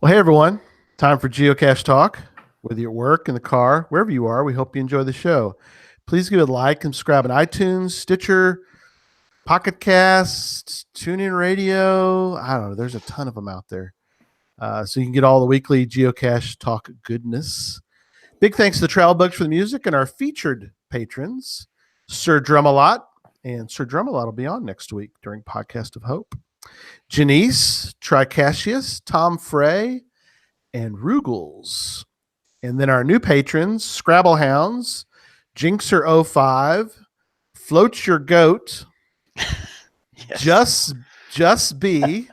Well, hey everyone, time for Geocache Talk. Whether you're at work, in the car, wherever you are, we hope you enjoy the show. Please give it a like and subscribe on iTunes, Stitcher, Pocket Cast, TuneIn Radio. I don't know. There's a ton of them out there. So you can get all the weekly Geocache Talk goodness. Big thanks to the Travel Bugs for the music and our featured patrons, Sir Drumalot. And Sir Drumalot will be on next week during Podcast of Hope. Janice, Tricasius, Tom Frey, and Rugels. And then our new patrons, Scrabble Hounds, Jinxer05, Float Your Goat, Yes. Just Be,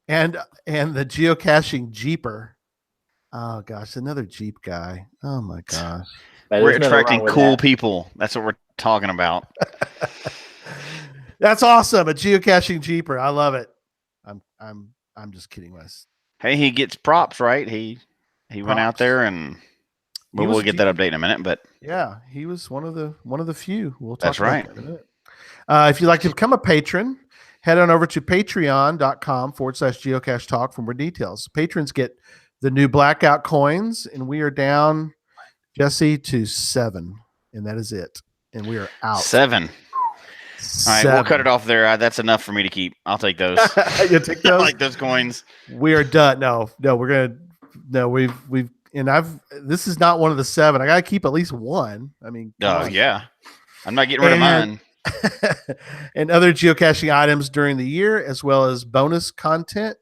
and the geocaching Jeeper. Oh gosh, another Jeep guy. Oh my gosh. We're attracting cool people. That's what we're talking about. That's awesome. A geocaching Jeeper. I love it. I'm just kidding. Hey, he gets props, right? He went out there, and we'll get that update in a minute. But yeah, he was one of the few. We'll talk that's about right. that in a minute. If you'd like to become a patron, head on over to patreon.com/geocache talk for more details. Patrons get the new blackout coins, and we are down, Jesse, to 7, and that is it. And we are out. 7. All right, we'll cut it off there. That's enough for me to keep. I'll take those. You take those? I like those coins. We are done. No, this is not one of the 7. I got to keep at least one. I mean, yeah. I'm not getting rid of mine. And other geocaching items during the year, as well as bonus content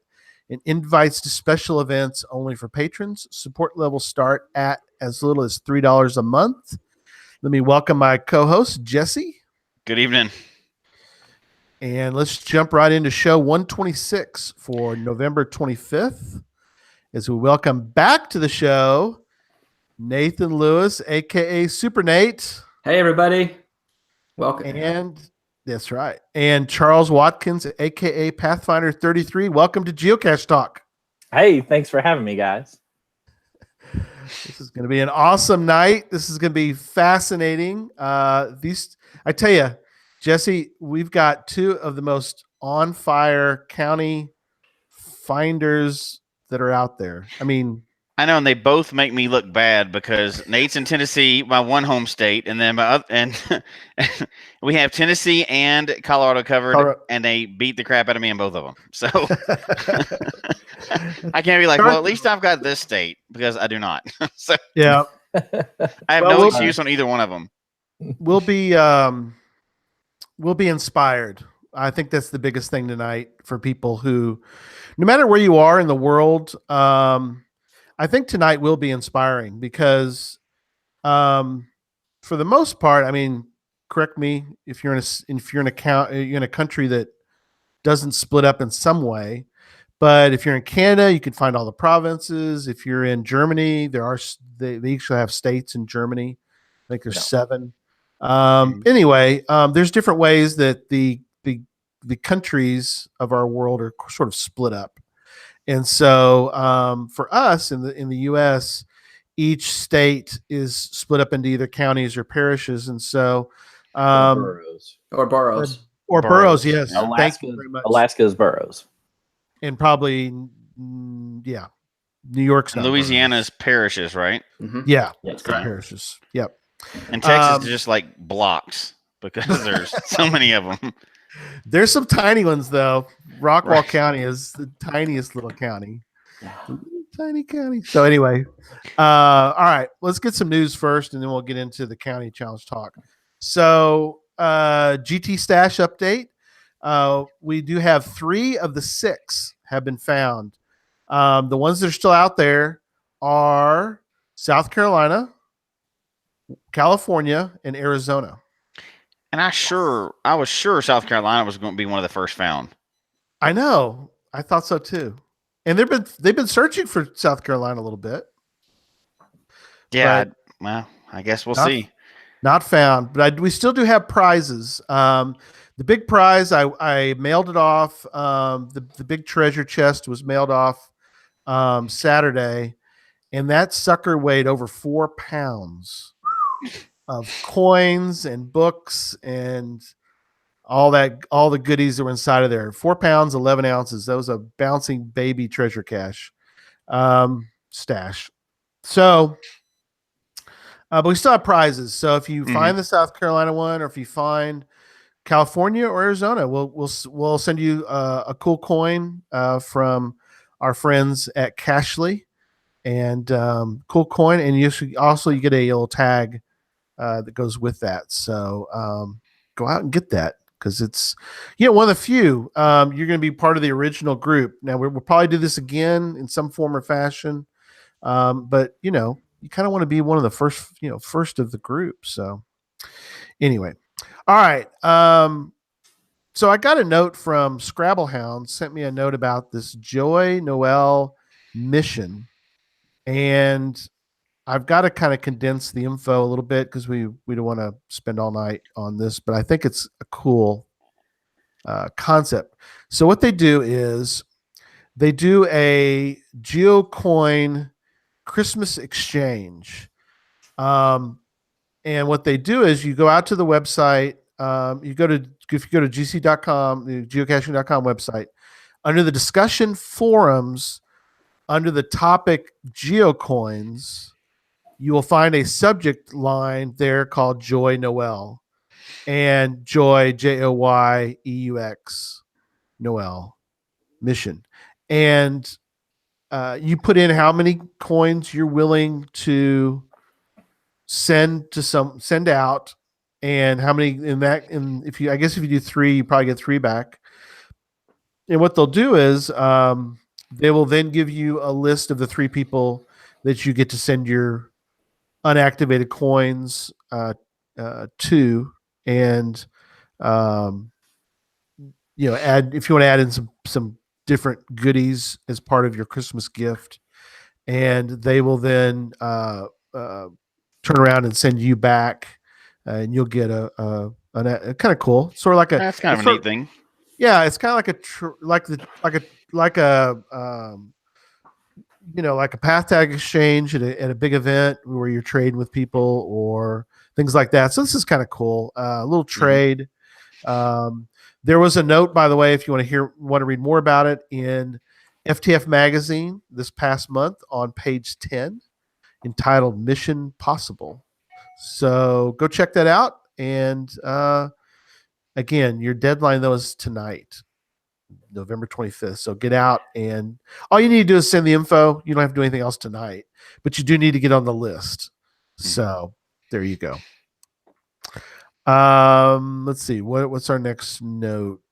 and invites to special events only for patrons. Support levels start at as little as $3 a month. Let me welcome my co-host, Jesse. Good evening. And let's jump right into show 126 for November 25th as we welcome back to the show Nathan Lewis, a.k.a. Super Nate. Hey, everybody. Welcome. And that's right. And Charles Watkins, a.k.a. Pathfinder33. Welcome to Geocache Talk. Hey, thanks for having me, guys. This is going to be an awesome night. This is going to be fascinating. I tell you, Jesse, we've got 2 of the most on fire county finders that are out there. I mean, I know, and they both make me look bad because Nate's in Tennessee, my one home state, and then we have Tennessee and Colorado covered, and they beat the crap out of me in both of them. So I can't be like, well, at least I've got this state, because I do not. So yeah, I have no excuse on either one of them. We'll be inspired. I think that's the biggest thing tonight for people who, no matter where you are in the world, I think tonight will be inspiring because, for the most part, I mean, correct me if you're in a country that doesn't split up in some way, but if you're in Canada, you can find all the provinces. If you're in Germany, they actually have states in Germany. I think there's 7. Anyway, there's different ways that the countries of our world are sort of split up. And so for us in the U.S., each state is split up into either counties or parishes. And so boroughs. Boroughs, yes. Thank you very much. Alaska's boroughs. And probably, yeah, New York's and Louisiana's parishes, right? Mm-hmm. Yeah, yes, parishes. Yep. And Texas is just like blocks because there's so many of them. There's some tiny ones, though. Rockwall County is the tiniest little county. Tiny county. So anyway, all right, let's get some news first, and then we'll get into the county challenge talk. So GT stash update. We do have 3 of the 6 have been found. The ones that are still out there are South Carolina, California, and Arizona. And I was sure South Carolina was going to be one of the first found. I know. I thought so too. And they've been searching for South Carolina a little bit. Yeah. Well, I guess we'll see. Not found, but we still do have prizes. The big prize, I mailed it off. The big treasure chest was mailed off Saturday, and that sucker weighed over 4 pounds of coins and books and all the goodies that were inside of there. 4 pounds, 11 ounces. That was a bouncing baby treasure cache stash. So, but we still have prizes. So if you find the South Carolina one, or if you find California or Arizona, we'll send you a cool coin from our friends at Cashly, and cool coin, and you get a little tag that goes with that. So go out and get that, because it's one of the few. You're going to be part of the original group. Now we'll probably do this again in some form or fashion, but you kind of want to be one of the first of the group. So anyway, all right. So I got a note from Scrabble Hound, sent me a note about this Joy Noel mission, and I've got to kind of condense the info a little bit because we don't want to spend all night on this, but I think it's a cool concept. So what they do is they do a GeoCoin Christmas exchange. And what they do is you go out to the website. If you go to gc.com, the geocaching.com website, under the discussion forums, under the topic geocoins, you will find a subject line there called Joy Noel, and Joy, JOYEUX, Noel mission. And you put in how many coins you're willing to send out, and how many in that. And if you do 3, you probably get 3 back. And what they'll do is they will then give you a list of the 3 people that you get to send your unactivated coins to, and add, if you want to add in some different goodies as part of your Christmas gift, and they will then turn around and send you back, and you'll get a kind of cool, sort of like that's kind of a neat thing. Yeah, it's kind of like a path tag exchange at a big event where you're trading with people or things like that. So this is kind of cool. A little trade. There was a note, by the way, if you want to read more about it, in FTF magazine this past month on page 10, entitled Mission Possible. So go check that out. And again, your deadline though is tonight, November 25th. So get out, and all you need to do is send the info. You don't have to do anything else tonight, but you do need to get on the list. So there you go. Let's see. What's our next note?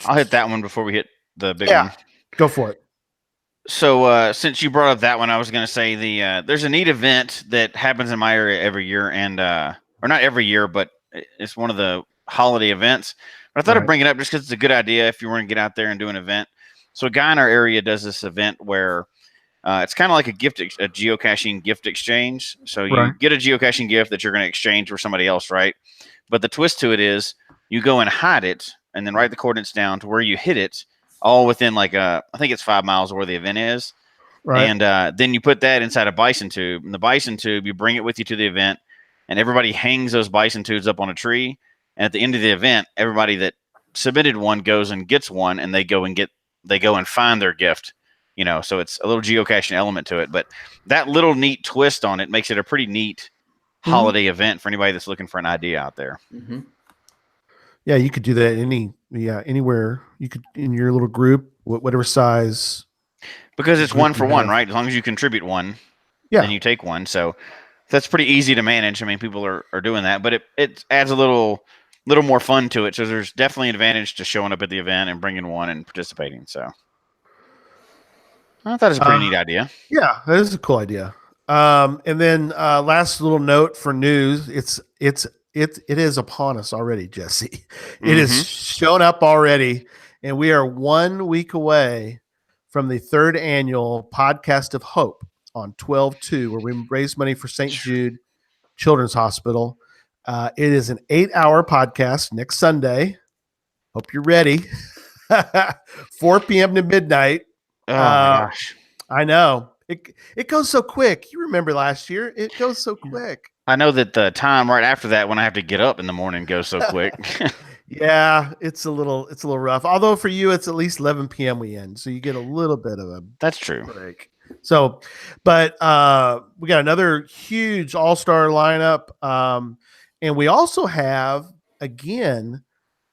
I'll hit that one before we hit the big one. Go for it. So since you brought up that one, I was going to say there's a neat event that happens in my area every year, and or not every year, but it's one of the holiday events. But I thought I'd bring it up just because it's a good idea if you want to get out there and do an event. So a guy in our area does this event where it's kind of like a geocaching gift exchange. So you get a geocaching gift that you're going to exchange for somebody else, right? But the twist to it is you go and hide it, and then write the coordinates down to where you hit it, all within I think it's 5 miles where the event is. Right. And then you put that inside a bison tube. And the bison tube, you bring it with you to the event, and everybody hangs those bison tubes up on a tree. And at the end of the event, everybody that submitted one goes and gets one, and they go and find their gift. So it's a little geocaching element to it. But that little neat twist on it makes it a pretty neat holiday event for anybody that's looking for an idea out there. Mm-hmm. Yeah, you could do that anywhere. You could, in your little group, whatever size. Because it's one for one, right? As long as you contribute one, then you take one. So that's pretty easy to manage. I mean, people are doing that, but it adds a little more fun to it. So there's definitely an advantage to showing up at the event and bringing one and participating. So I thought it was a pretty neat idea. Yeah, that is a cool idea. And then last little note for news: it is upon us already, Jesse. It has shown up already, and we are 1 week away from the 3rd annual Podcast of Hope on 12/2, where we raise money for St. Jude Children's Hospital. It is an 8-hour podcast next Sunday. Hope you're ready. 4 p.m. to midnight. Oh my gosh. I know. It goes so quick. You remember last year? It goes so quick. I know that the time right after that when I have to get up in the morning goes so quick. Yeah, it's a little rough. Although for you, it's at least 11 p.m. we end, so you get a little bit of a That's true. break. So, but we got another huge all-star lineup, and we also have again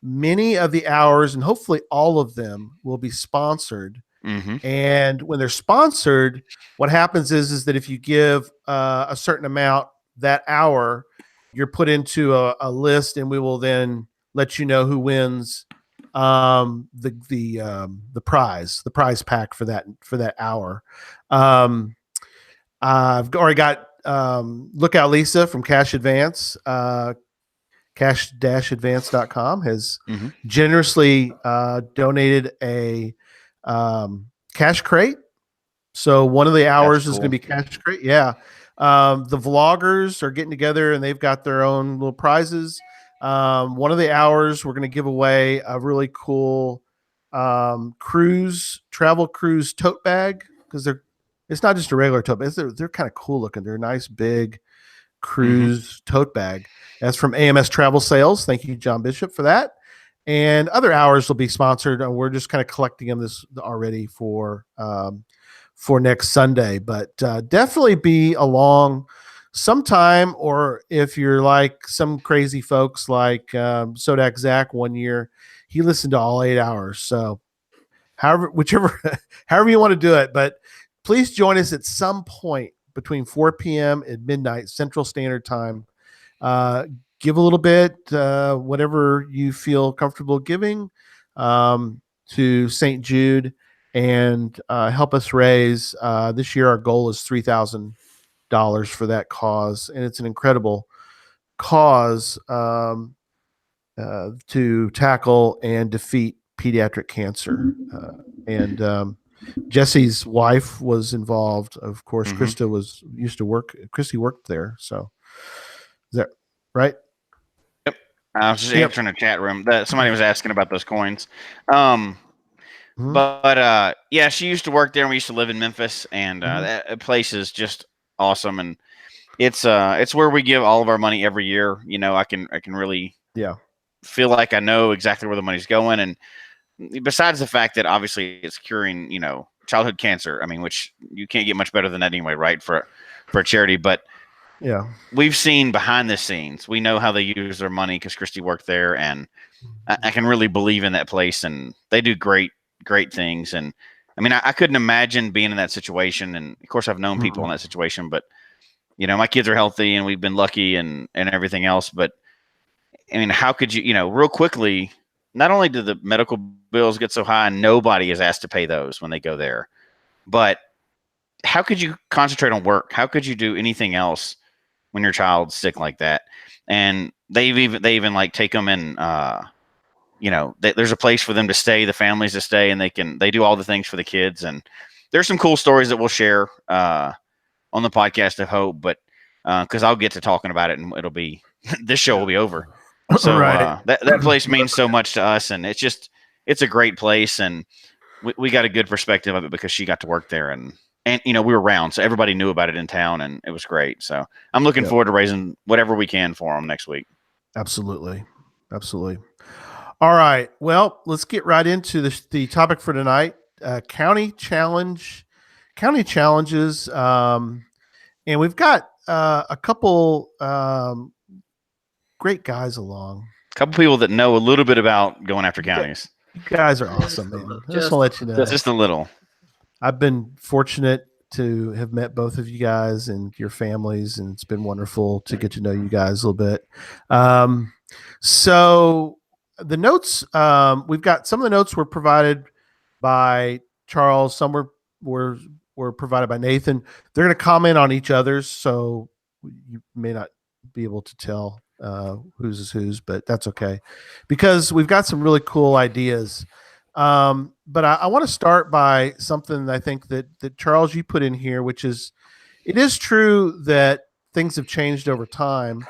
many of the hours, and hopefully all of them will be sponsored. Mm-hmm. And when they're sponsored, what happens is that if you give a certain amount that hour, you're put into a list, and we will then let you know who wins the prize pack for that hour. I've already got Lookout Lisa from Cash Advance. Cash-advance.com has generously donated a cash crate. So one of the hours is going to be cash crate. Yeah. The vloggers are getting together and they've got their own little prizes. One of the hours we're going to give away a really cool travel cruise tote bag, because it's not just a regular tote bag. They're kind of cool looking. They're nice big cruise tote bag. That's from AMS Travel Sales. Thank you, John Bishop, for that. And other hours will be sponsored. We're just kind of collecting them already for next Sunday. But definitely be along sometime, or if you're like some crazy folks like Sodak Zach one year, he listened to all 8 hours. So however you want to do it, but please join us at some point between 4 p.m. and midnight Central Standard Time. Give a little bit, whatever you feel comfortable giving, to St. Jude, and help us raise. This year, our goal is $3,000 for that cause, and it's an incredible cause to tackle and defeat pediatric cancer. And Jesse's wife was involved. Of course, Christy worked there. So is that right? Yep. I was just answering a chat room that somebody was asking about those coins. But yeah, she used to work there, and we used to live in Memphis, and that place is just awesome. And it's where we give all of our money every year. You know, I can really feel like I know exactly where the money's going. And besides the fact that obviously it's curing, childhood cancer, I mean, which you can't get much better than that anyway, right? For a charity. But yeah, we've seen behind the scenes. We know how they use their money because Christy worked there, and I can really believe in that place, and they do great things. And I mean, I couldn't imagine being in that situation. And of course, I've known people in that situation, but my kids are healthy, and we've been lucky, and everything else. But I mean, how could you, real quickly? Not only do the medical bills get so high, and nobody is asked to pay those when they go there, but how could you concentrate on work? How could you do anything else when your child's sick like that? And they even like take them in. There's a place for them to stay, the families to stay, and they do all the things for the kids. And there's some cool stories that we'll share on the podcast, I hope, but because I'll get to talking about it, and it'll be this show will be over. So that place means so much to us, and it's a great place, and we got a good perspective of it because she got to work there, and we were around, so everybody knew about it in town, and it was great. So I'm looking forward to raising whatever we can for them next week. Absolutely. All right, well, let's get right into the topic for tonight: county challenges, and we've got a couple great guys along. A couple people that know a little bit about going after counties. You guys are awesome, man. I just want to let you know. Just a little. I've been fortunate to have met both of you guys and your families, and it's been wonderful to get to know you guys a little bit. So the notes, we've got some of the notes were provided by Charles. Some were provided by Nathan. They're going to comment on each other's, so you may not be able to tell whose is whose, but that's okay because we've got some really cool ideas. But I want to start by something I think that Charles, you put in here, which is, it is true that things have changed over time,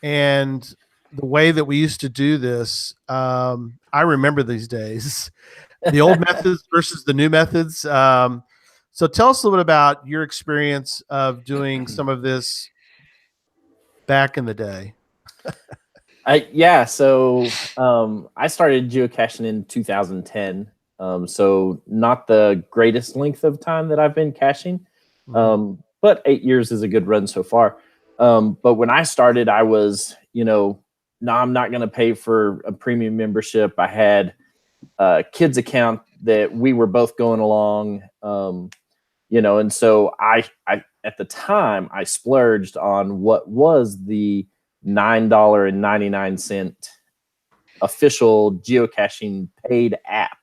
and the way that we used to do this, I remember these days, the old methods versus the new methods. So tell us a little bit about your experience of doing some of this back in the day. So I started geocaching in 2010. So not the greatest length of time that I've been caching, but 8 years is a good run so far. But when I started, I was, no, I'm not going to pay for a premium membership. I had a kids account that we were both going along, and so I at the time I splurged on what was the $9.99 official geocaching paid app.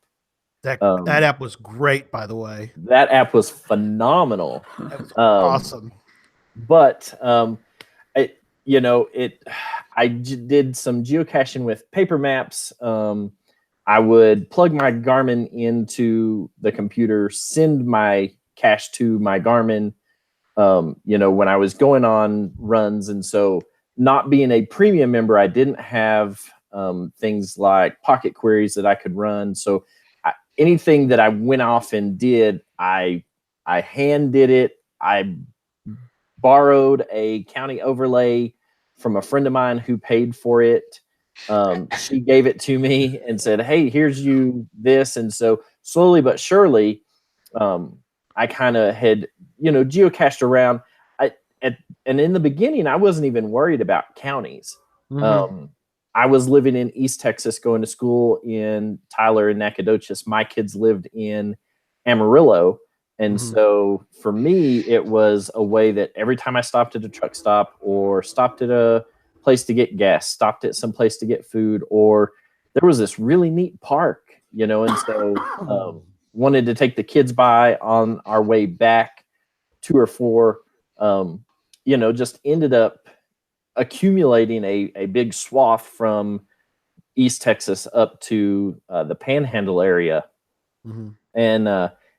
That app was great, by the way. That app was phenomenal. That was awesome. But I did some geocaching with paper maps. I would plug my Garmin into the computer, send my cache to my Garmin, when I was going on runs. And so not being a premium member, I didn't have things like pocket queries that I could run. So anything that I went off and did, I hand did it. I borrowed a county overlay from a friend of mine who paid for it. She gave it to me and said, "Hey, here's you this." And so slowly but surely, I kind of had, geocached around. And in the beginning, I wasn't even worried about counties. I was living in East Texas, going to school in Tyler and Nacogdoches. My kids lived in Amarillo. And so for me, it was a way that every time I stopped at a truck stop or stopped at a place to get gas, stopped at some place to get food, or there was this really neat park, and so wanted to take the kids by on our way back 2 or 4, just ended up accumulating a big swath from East Texas up to the Panhandle area. And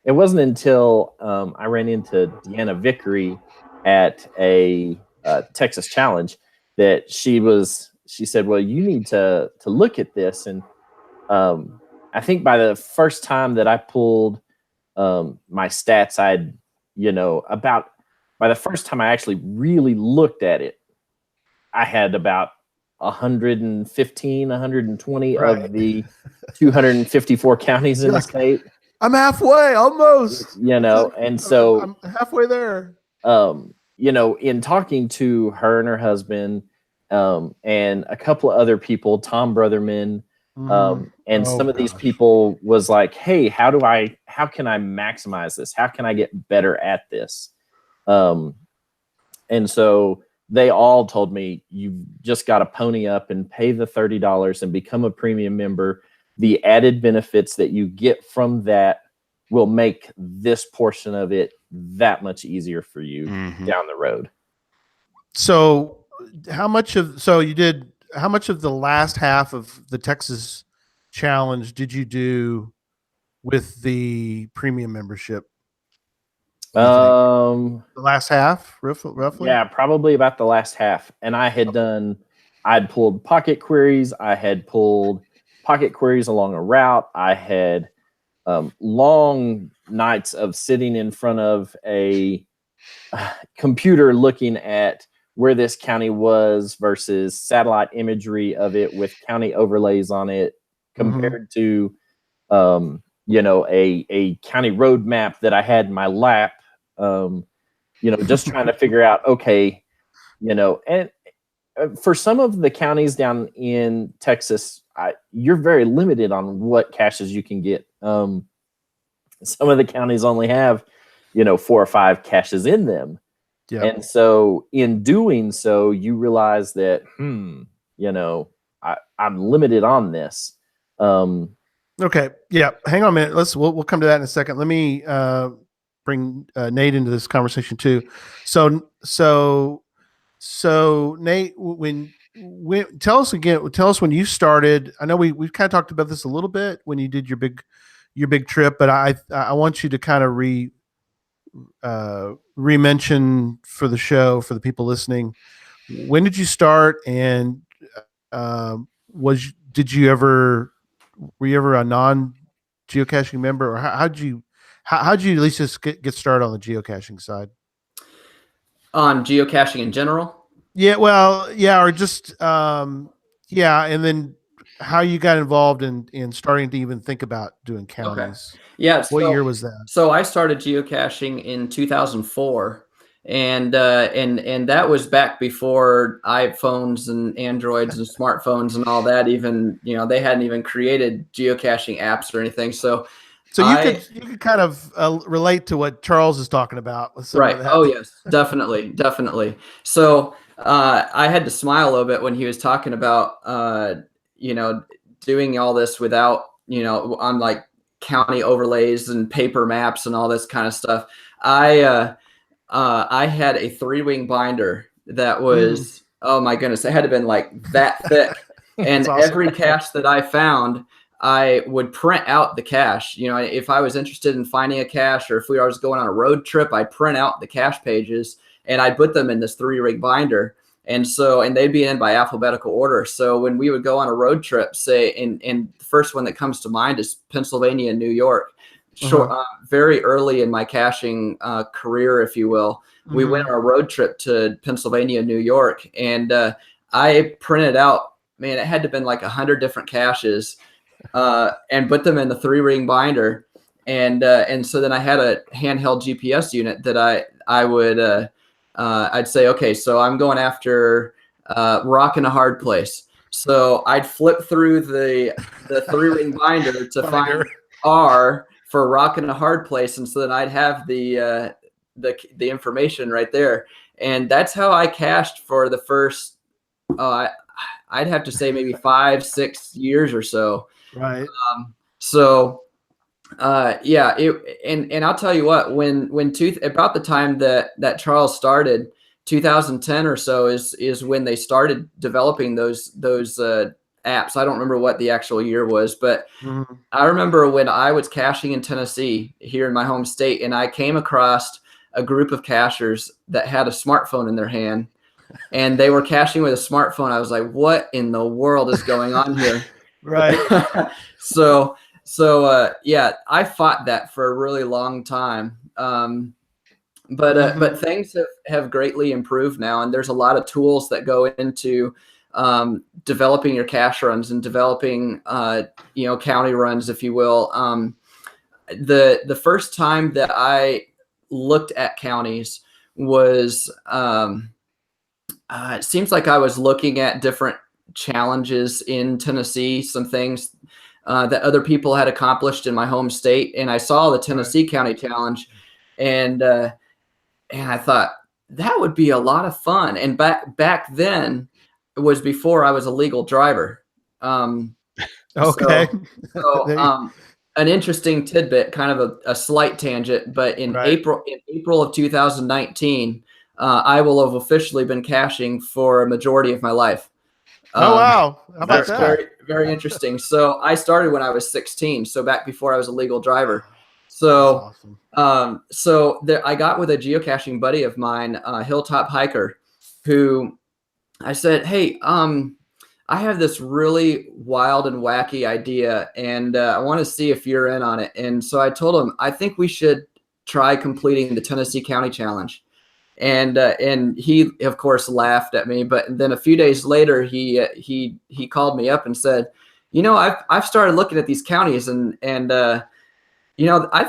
it wasn't until I ran into Deanna Vickery at a Texas Challenge that she said, "Well, you need to look at this." And I think by the first time that I pulled my stats, by the first time I actually really looked at it, I had about 115, 120 of the 254 counties in the state. I'm halfway, almost. And so I'm halfway there. In talking to her and her husband, and a couple of other people, Tom Brotherman, and some of these people was like, "Hey, how can I maximize this? How can I get better at this?" And so they all told me, "You've just got to pony up and pay the $30 and become a premium member. The added benefits that you get from that will make this portion of it that much easier for you down the road." So how much of the last half of the Texas Challenge did you do with the premium membership? The last half, roughly? Yeah, probably about the last half. And I'd pulled pocket queries. I had pulled pocket queries along a route. I had long nights of sitting in front of a computer looking at where this county was versus satellite imagery of it with county overlays on it compared to a county road map that I had in my lap, just trying to figure out, okay, and for some of the counties down in Texas, you're very limited on what caches you can get. Some of the counties only have, 4 or 5 caches in them. Yep. And so in doing so, you realize that, I'm limited on this. Okay. Yeah. Hang on a minute. We'll come to that in a second. Let me bring Nate into this conversation too. So Nate, tell us when you started. I know we've kind of talked about this a little bit when you did your big trip, but I want you to kind of re-mention for the show, for the people listening, when did you start, and were you ever a non-geocaching member, or how'd you at least just get started on the geocaching side? On geocaching in general? Yeah, well, yeah, or just Yeah, and then how you got involved in starting to even think about doing counties. Yeah. What year was that? So I started geocaching in 2004, and that was back before iPhones and Androids and smartphones and all that. Even they hadn't even created geocaching apps or anything. So you could kind of relate to what Charles is talking about with some of that. Oh yes, definitely. So I had to smile a little bit when he was talking about doing all this without on like county overlays and paper maps and all this kind of stuff. I had a 3-ring binder that was oh my goodness, it had to have been like that thick, and awesome. every cache that I found, I would print out the cache. If I was interested in finding a cache, or if we was going on a road trip, I'd print out the cache pages and I'd put them in this 3-ring binder. And they'd be in by alphabetical order. So when we would go on a road trip, say, and the first one that comes to mind is Pennsylvania and New York. Very early in my caching career, if you will, we went on a road trip to Pennsylvania, New York, and I printed out, man, it had to have been like 100 different caches, and put them in the 3-ring binder. And so then I had a handheld GPS unit that I would, I'd say, okay, so I'm going after Rock in a Hard Place. So I'd flip through the 3-ring binder to find R for Rock in a Hard Place. And so then I'd have the information right there. And that's how I cached for the first, I'd have to say maybe 5-6 years or so. Right. Yeah, and I'll tell you what, about the time that Charles started, 2010 or so is when they started developing those apps. I don't remember what the actual year was, but I remember when I was caching in Tennessee here in my home state, and I came across a group of cachers that had a smartphone in their hand, and they were caching with a smartphone. I was like, what in the world is going on here? Right. So yeah, I fought that for a really long time. But things have greatly improved now, and there's a lot of tools that go into developing your cache runs and developing county runs, if you will. The first time that I looked at counties was it seems like I was looking at different challenges in Tennessee, some things that other people had accomplished in my home state, and I saw the Tennessee County Challenge, and I thought that would be a lot of fun. And back then, it was before I was a legal driver. Okay. So an interesting tidbit, kind of a slight tangent, but in April of 2019, I will have officially been caching for a majority of my life. Oh wow! How about that? Very, very interesting. So I started when I was 16, so back before I was a legal driver. So, awesome. I got with a geocaching buddy of mine, Hilltop Hiker, who I said, "Hey, I have this really wild and wacky idea, and I want to see if you're in on it." And so I told him, "I think we should try completing the Tennessee County Challenge." And he of course laughed at me, but then a few days later he called me up and said, I've started looking at these counties and I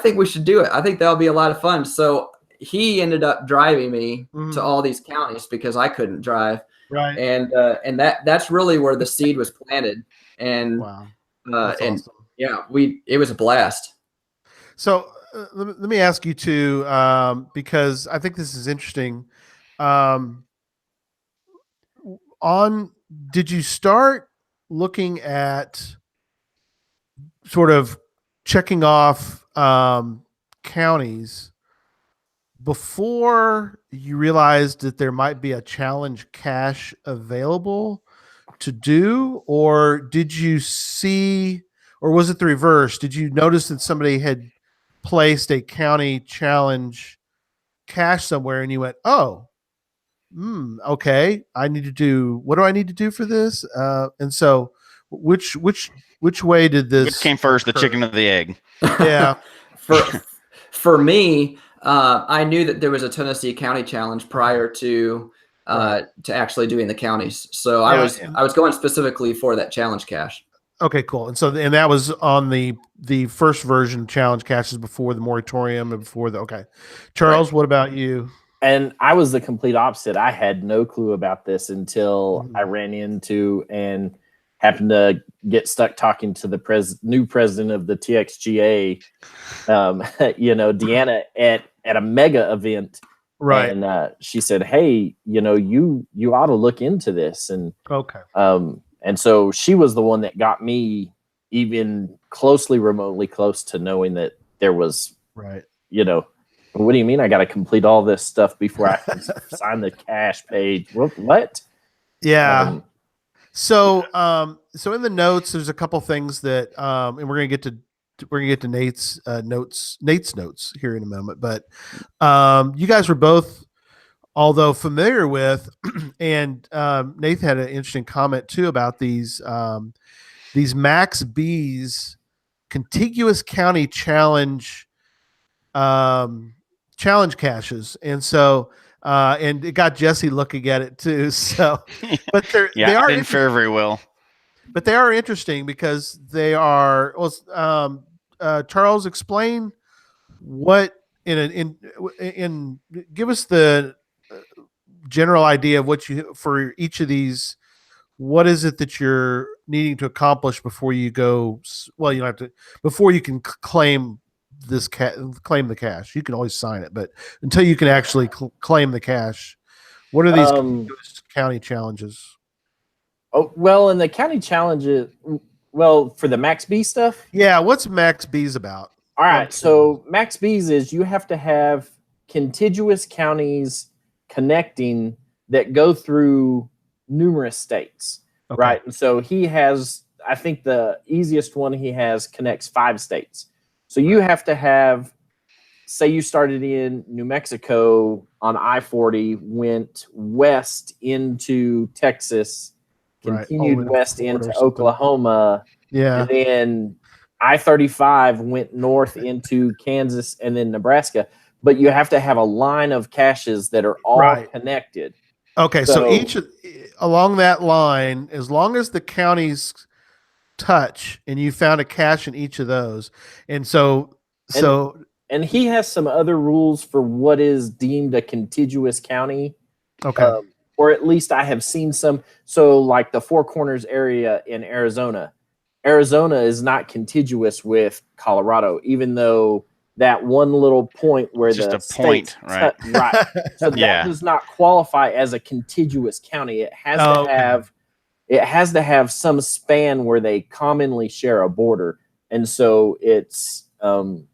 think we should do it. I think that'll be a lot of fun. So he ended up driving me to all these counties because I couldn't drive. Right. And that's really where the seed was planted. And wow. That's awesome. Yeah, it was a blast. So let me ask you too, because I think this is interesting. Did you start looking at sort of checking off counties before you realized that there might be a challenge cache available to do, or did you see, or was it the reverse? Did you notice that somebody had placed a county challenge cache somewhere and you went, oh, okay, what do I need to do for this? And so which way did this? Which came first, the chicken or the egg? Yeah. For me, I knew that there was a Tennessee County Challenge prior to to actually doing the counties. So I was going specifically for that challenge cache. Okay, cool. And that was on the first version of challenge caches before the moratorium and before the Charles, what about you? And I was the complete opposite. I had no clue about this until I ran into and happened to get stuck talking to the new president of the TXGA, Deanna, at a mega event. Right. And she said, hey, you ought to look into this. And and so she was the one that got me even remotely close to knowing that there was, what do you mean I got to complete all this stuff before I can sign the cache page? What? Yeah. So in the notes, there's a couple things that, and we're going to get to Nate's notes here in a moment, but you guys were both, although familiar with, and Nathan had an interesting comment too about these Max B's contiguous county challenge caches, and so and it got Jesse looking at it too. So, but they didn't fare very well. But they are interesting because they are. Well, Charles, explain what in give us the general idea of what you for each of these. What is it that you're needing to accomplish before you go? Well, you don't have to before you can claim claim the cache. You can always sign it, but until you can actually claim the cache, what are these county challenges? Oh, well, in the county challenges, for the Max B stuff? Yeah, what's Max B's about? All right, so Max B's is you have to have contiguous counties connecting that go through numerous states, right? And so he has, I think the easiest one he has connects 5 states. So you have to have, say you started in New Mexico on I-40, went west into Texas, continued west into Oklahoma, and then I-35 went north into Kansas and then Nebraska. But you have to have a line of caches that are all connected. Okay, so each along that line, as long as the counties touch, and you found a cache in each of those, and and he has some other rules for what is deemed a contiguous county. Okay. Or at least I have seen some. So like the Four Corners area in Arizona is not contiguous with Colorado, even though that one little point where it's just a point, right? Right. So that does not qualify as a contiguous county. It has to have some span where they commonly share a border. And so it's some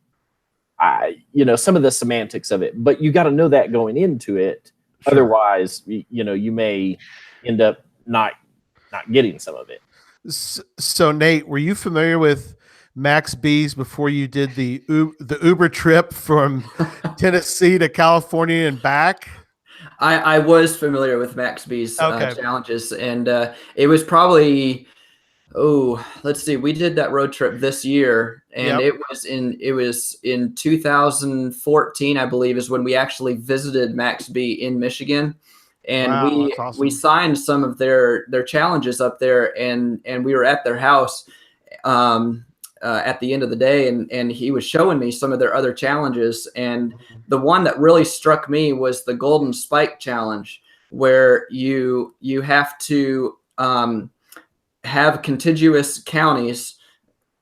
of the semantics of it, but you got to know that going into it. Sure. Otherwise, you may end up not getting some of it. So Nate, were you familiar with Max B's before you did the Uber trip from Tennessee to California and back? I was familiar with Max B's challenges, and it was probably let's see, we did that road trip this year, and it was in 2014, I believe, is when we actually visited Max B in Michigan, and we signed some of their challenges up there, and we were at their house at the end of the day, and he was showing me some of their other challenges, and the one that really struck me was the Golden Spike Challenge, where you have to have contiguous counties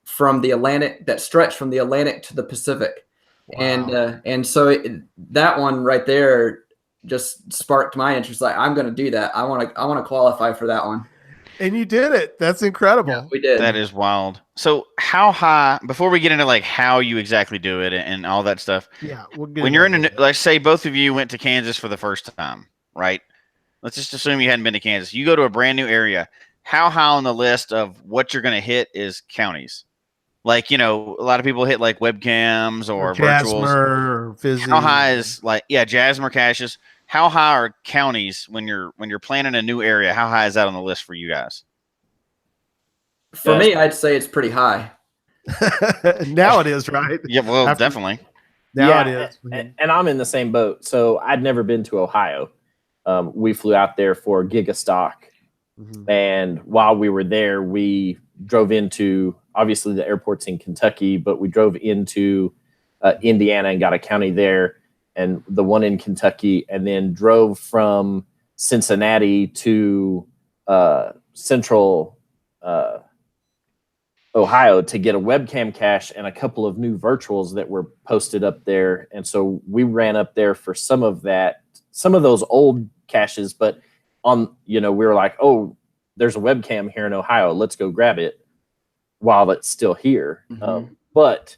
from the Atlantic that stretch from the Atlantic to the Pacific. Wow. And so that one right there just sparked my interest. Like, I'm going to do that. I want to qualify for that one. And you did it. That's incredible. Yeah, we did. That is wild. So how high, before we get into like how you exactly do it and all that stuff. Yeah. When you're let's say both of you went to Kansas for the first time, right? Let's just assume you hadn't been to Kansas. You go to a brand new area. How high on the list of what you're going to hit is counties? Like, a lot of people hit like webcams or virtuals. Or Fizzy. How high is Jasmer caches? How high are counties when you're planning a new area? How high is that on the list for you guys? For me, I'd say it's pretty high. Now it is, right? Yeah, well, definitely. Now it is. And I'm in the same boat. So I'd never been to Ohio. we flew out there for Gigastock. And while we were there, we drove into, obviously the airport's in Kentucky, but we drove into Indiana and got a county there, and the one in Kentucky, and then drove from Cincinnati to central Ohio to get a webcam cache and a couple of new virtuals that were posted up there. And so we ran up there for some of those old caches, but we were like, oh, there's a webcam here in Ohio. Let's go grab it while it's still here. But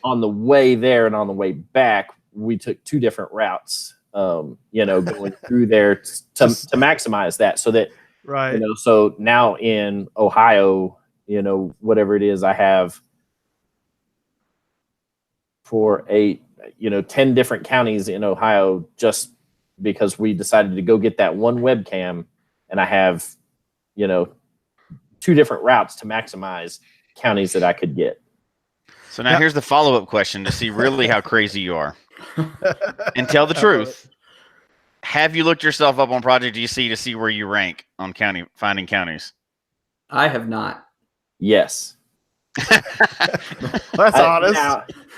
on the way there and on the way back, we took 2 different routes, going through there to maximize that so that, so now in Ohio, whatever it is, I have 10 different counties in Ohio just because we decided to go get that one webcam, and I have, 2 different routes to maximize counties that I could get. So now here's the follow-up question to see really how crazy you are. And tell the truth. Have you looked yourself up on Project GC to see where you rank on finding counties? I have not. Yes. That's honest.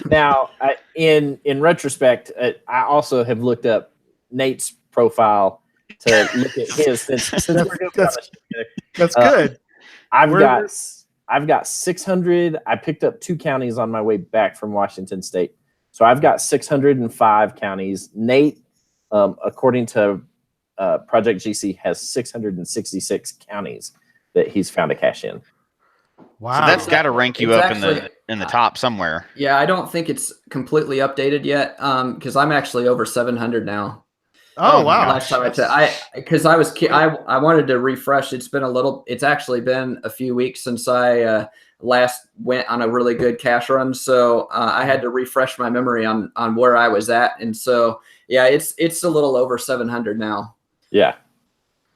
Now, in retrospect, I also have looked up Nate's profile to look at his. Since we're doing that's good. I've got 600. I picked up 2 counties on my way back from Washington State, so I've got 605 counties. Nate, according to Project GC, has 666 counties that he's found a cache in. Wow, so that's got to rank you up in the top somewhere. Yeah, I don't think it's completely updated yet, because I'm actually over 700 now. Oh wow! Last time I wanted to refresh. It's actually been a few weeks since I last went on a really good cache run, so I had to refresh my memory on where I was at, and so it's a little over 700 now. Yeah,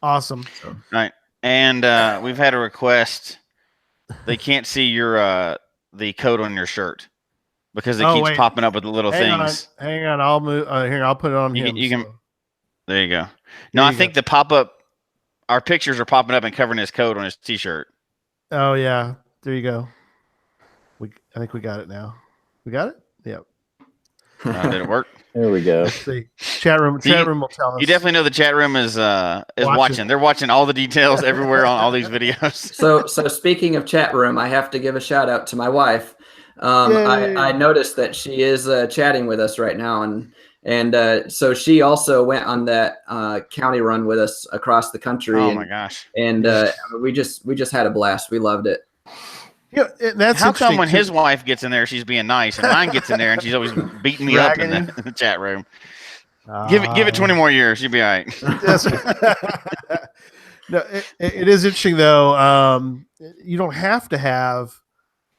awesome. All right, and we've had a request. They can't see your the code on your shirt because it keeps popping up with the little things. Hang on, I'll move. Here, I'll put it on him. You can. There you go. No, I think the pop-up, our pictures are popping up and covering his code on his T-shirt. Oh yeah, there you go. I think we got it now. We got it. Yep. Did it work? There we go. Let's see. Chat room will tell us. You definitely know the chat room is watching. They're watching all the details everywhere on all these videos. So speaking of chat room, I have to give a shout out to my wife. I noticed that she is chatting with us right now, and so she also went on that county run with us across the country. Oh my gosh! And we just had a blast. We loved it. Yeah, that's how come when his wife gets in there, she's being nice, and mine gets in there and she's always beating me up in the chat room. Give it 20 more years, you'll be all right. No, it is interesting though. You don't have to have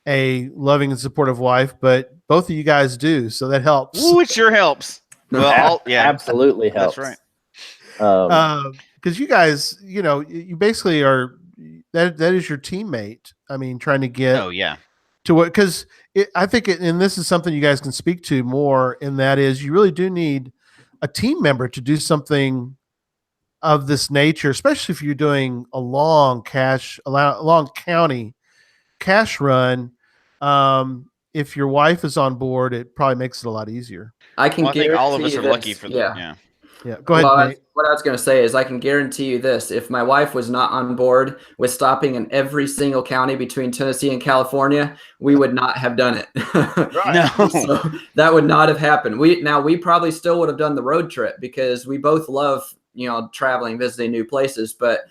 a loving and supportive wife, but both of you guys do, so that helps. Ooh, it sure helps. Well, absolutely helps. That's right. Because you guys, you basically are. That is your teammate. I mean, trying to get to what, because I think and this is something you guys can speak to more, and that is you really do need a team member to do something of this nature, especially if you're doing a long county cache run. If your wife is on board, it probably makes it a lot easier. I think all of us are lucky for that. Yeah, go ahead, Nate. What I was going to say is I can guarantee you this. If my wife was not on board with stopping in every single county between Tennessee and California, we would not have done it. No. So that would not have happened. We probably still would have done the road trip because we both love, traveling, visiting new places. But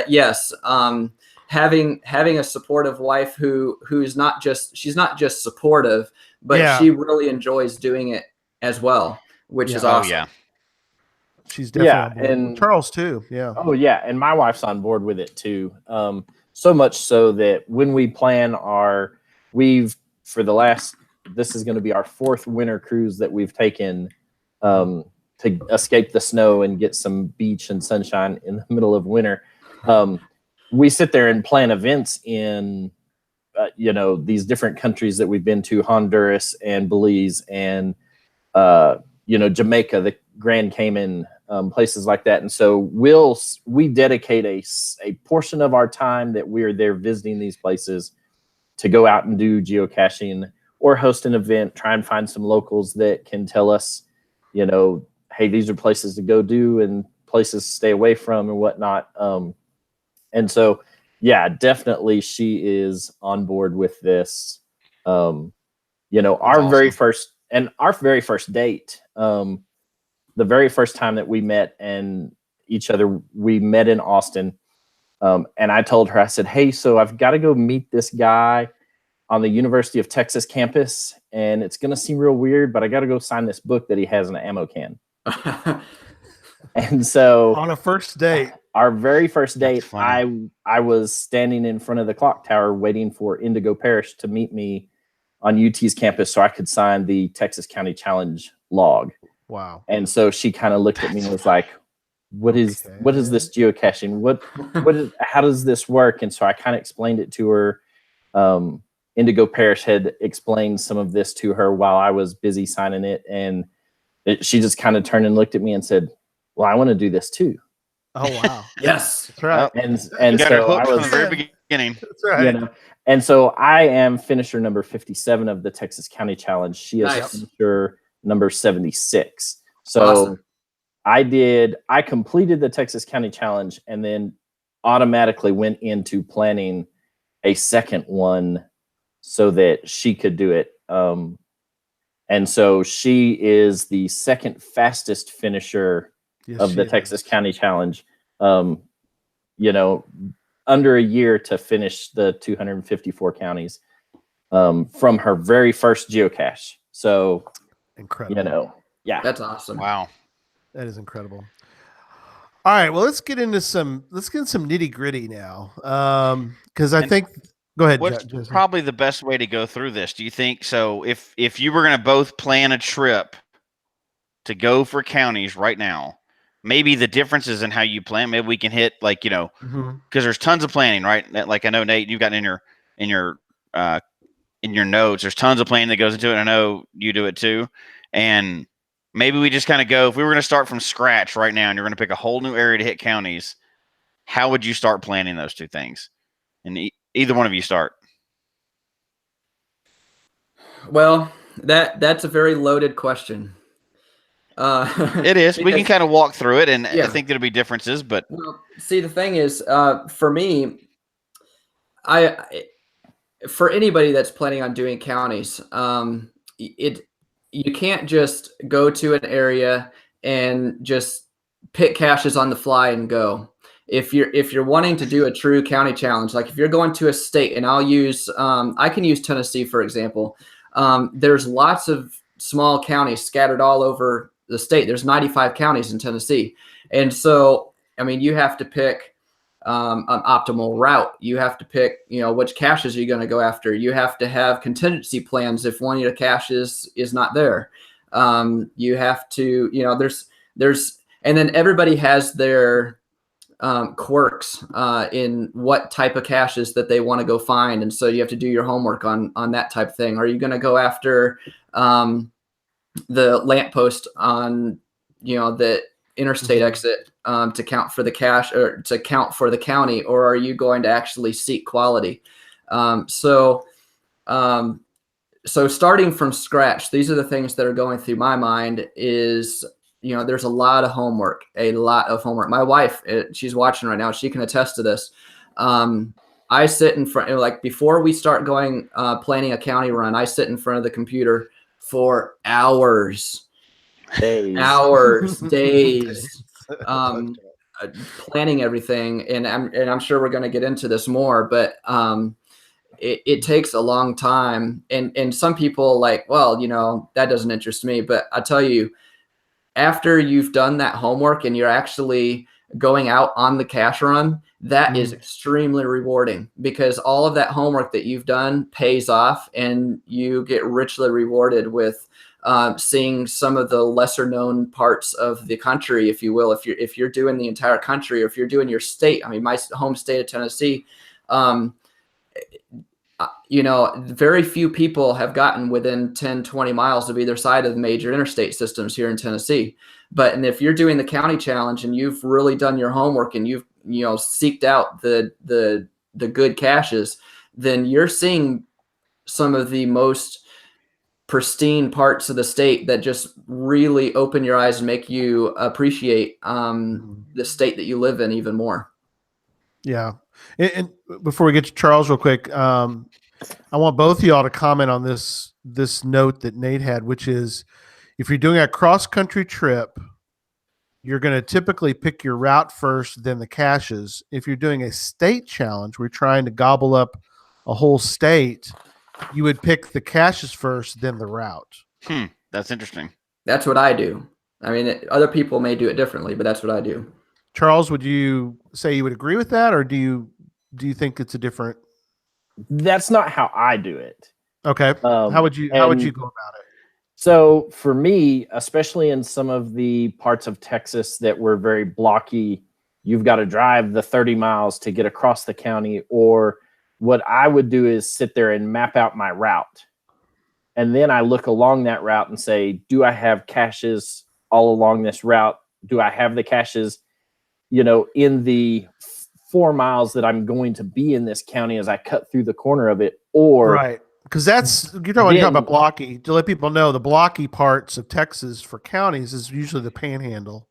yes, having a supportive wife who's not just supportive, but she really enjoys doing it as well, which is awesome. Oh, yeah. She's definitely and Charles too. Yeah. Oh yeah, and my wife's on board with it too. So much so that when we plan this is going to be our 4th winter cruise that we've taken to escape the snow and get some beach and sunshine in the middle of winter. We sit there and plan events in these different countries that we've been to, Honduras and Belize and Jamaica, the Grand Cayman, places like that. And so we dedicate a portion of our time that we're there visiting these places to go out and do geocaching or host an event, try and find some locals that can tell us, hey, these are places to go do and places to stay away from and whatnot. And so, yeah, definitely she is on board with this. Our awesome. very first date, the very first time that we met and each other, we met in Austin. And I told her, I said, hey, so I've got to go meet this guy on the University of Texas campus. And it's going to seem real weird, but I got to go sign this book that he has in an ammo can. And so on a first date, our very first date, I was standing in front of the clock tower waiting for Indigo Parish to meet me on UT's campus so I could sign the Texas County Challenge log. Wow. And so she kind of looked at me and was like, what is this geocaching? How does this work? And so I kind of explained it to her. Indigo Parish had explained some of this to her while I was busy signing it. And she just kind of turned and looked at me and said, well, I want to do this too. Oh, wow. Yes. That's right. And got so her I hooked from was the very beginning. That's right. And so I am finisher number 57 of the Texas County Challenge. She is finisher number 76. So awesome. I completed the Texas County Challenge and then automatically went into planning a second one so that she could do it. And so she is the second fastest finisher of the Texas County Challenge. Under a year to finish the 254 counties from her very first geocache. So incredible. Yeah. That's awesome. Wow. That is incredible. All right, well, let's get into some nitty gritty now. Because I think, go ahead. What's probably the best way to go through this? Do you think so? If you were going to both plan a trip to go for counties right now, maybe the differences in how you plan, maybe we can hit because there's tons of planning, right? Like I know Nate, you've got in your notes, there's tons of planning that goes into it. I know you do it too. And maybe we just kind of go, if we were going to start from scratch right now and you're going to pick a whole new area to hit counties, how would you start planning those two things? And either one of you start. Well, that's a very loaded question. It is. We can kind of walk through it, and I think there'll be differences. But see, the thing is, for me, for anybody that's planning on doing counties, you can't just go to an area and just pick caches on the fly and go. If you're wanting to do a true county challenge, like if you're going to a state, and I can use Tennessee for example. There's lots of small counties scattered all over the state. There's 95 counties in Tennessee. And so, I mean, you have to pick an optimal route. You have to pick, which caches are you going to go after? You have to have contingency plans if one of your caches is not there. You have to, and then everybody has their quirks in what type of caches that they want to go find. And so you have to do your homework on that type of thing. Are you going to go after the lamppost on, the interstate exit to count for the cache or to count for the county, or are you going to actually seek quality? So starting from scratch, these are the things that are going through my mind is, there's a lot of homework. My wife, she's watching right now. She can attest to this. I sit in front, like before we start going, planning a county run, I sit in front of the computer for hours, days, planning everything. And I'm sure we're going to get into this more, but, it takes a long time. And some people that doesn't interest me, but I tell you, after you've done that homework and you're actually going out on the cache run, that is extremely rewarding, because all of that homework that you've done pays off, and you get richly rewarded with seeing some of the lesser known parts of the country, if you will. If you're doing the entire country, or if you're doing your state, I mean, my home state of Tennessee, very few people have gotten within 10, 20 miles of either side of the major interstate systems here in Tennessee. And if you're doing the county challenge and you've really done your homework and you've, seeked out the good caches, then you're seeing some of the most pristine parts of the state that just really open your eyes and make you appreciate the state that you live in even more. Yeah. And before we get to Charles real quick, I want both of y'all to comment on this note that Nate had, which is if you're doing a cross-country trip, you're going to typically pick your route first, then the caches. If you're doing a state challenge, we're trying to gobble up a whole state, you would pick the caches first, then the route. That's interesting. That's what I do. I mean, other people may do it differently, but that's what I do. Charles, would you say you would agree with that, or do you think it's a different? That's not how I do it. Okay. How would you go about it? So for me, especially in some of the parts of Texas that were very blocky, you've got to drive the 30 miles to get across the county. Or what I would do is sit there and map out my route. And then I look along that route and say, do I have caches all along this route? Do I have the caches, in the 4 miles that I'm going to be in this county as I cut through the corner of it? Or right. Because you're talking about blocky. To let people know, the blocky parts of Texas for counties is usually the Panhandle.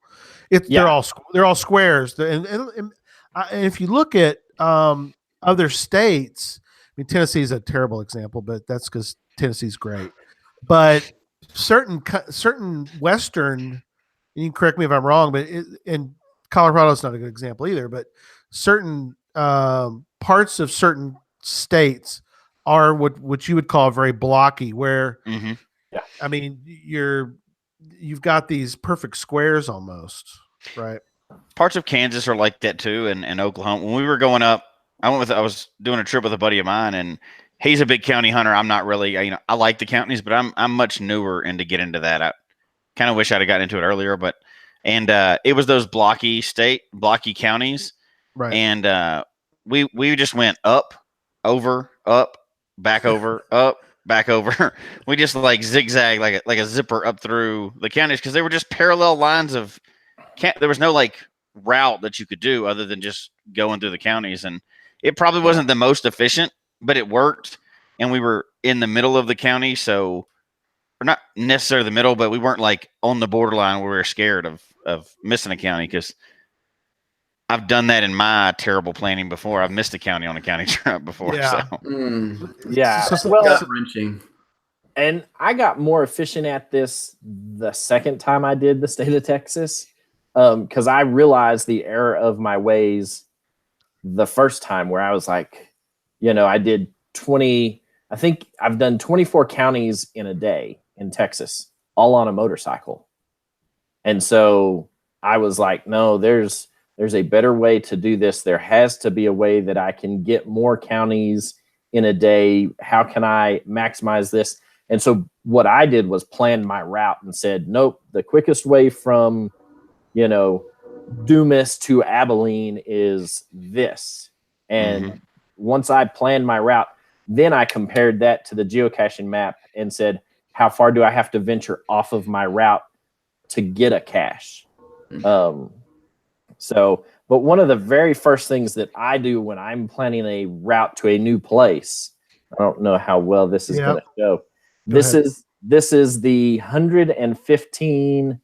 They're all squares. And if you look at other states, I mean, Tennessee is a terrible example, but that's because Tennessee's great. But certain Western, you can correct me if I'm wrong, but and Colorado's not a good example either. But certain parts of certain states are what you would call very blocky, where I mean you've got these perfect squares almost, right? Parts of Kansas are like that too, and Oklahoma. When we were going up, I was doing a trip with a buddy of mine, and he's a big county hunter. I'm not really, I like the counties, but I'm much newer and to get into that. I kind of wish I'd have gotten into it earlier, but it was those blocky counties, right? And we just went up, over, up, back over, up, back over. We just like zigzag like a zipper up through the counties because they were just parallel lines of. There was no like route that you could do other than just going through the counties, and it probably wasn't the most efficient, but it worked. And we were in the middle of the county, so we're not necessarily the middle, but we weren't like on the borderline where we were scared of missing a county because I've done that in my terrible planning before. I've missed a county on a county trip before. Yeah. So. Yeah. Well, wrenching. And I got more efficient at this the second time I did the state of Texas because I realized the error of my ways the first time where I was like, I did 20. I think I've done 24 counties in a day in Texas, all on a motorcycle. And so I was like, no, there's a better way to do this. There has to be a way that I can get more counties in a day. How can I maximize this? And so what I did was plan my route and said, nope, the quickest way from, Dumas to Abilene is this. And once I planned my route, then I compared that to the geocaching map and said, how far do I have to venture off of my route to get a cache? But one of the very first things that I do when I'm planning a route to a new place, I don't know how well this is going to show. This is the 115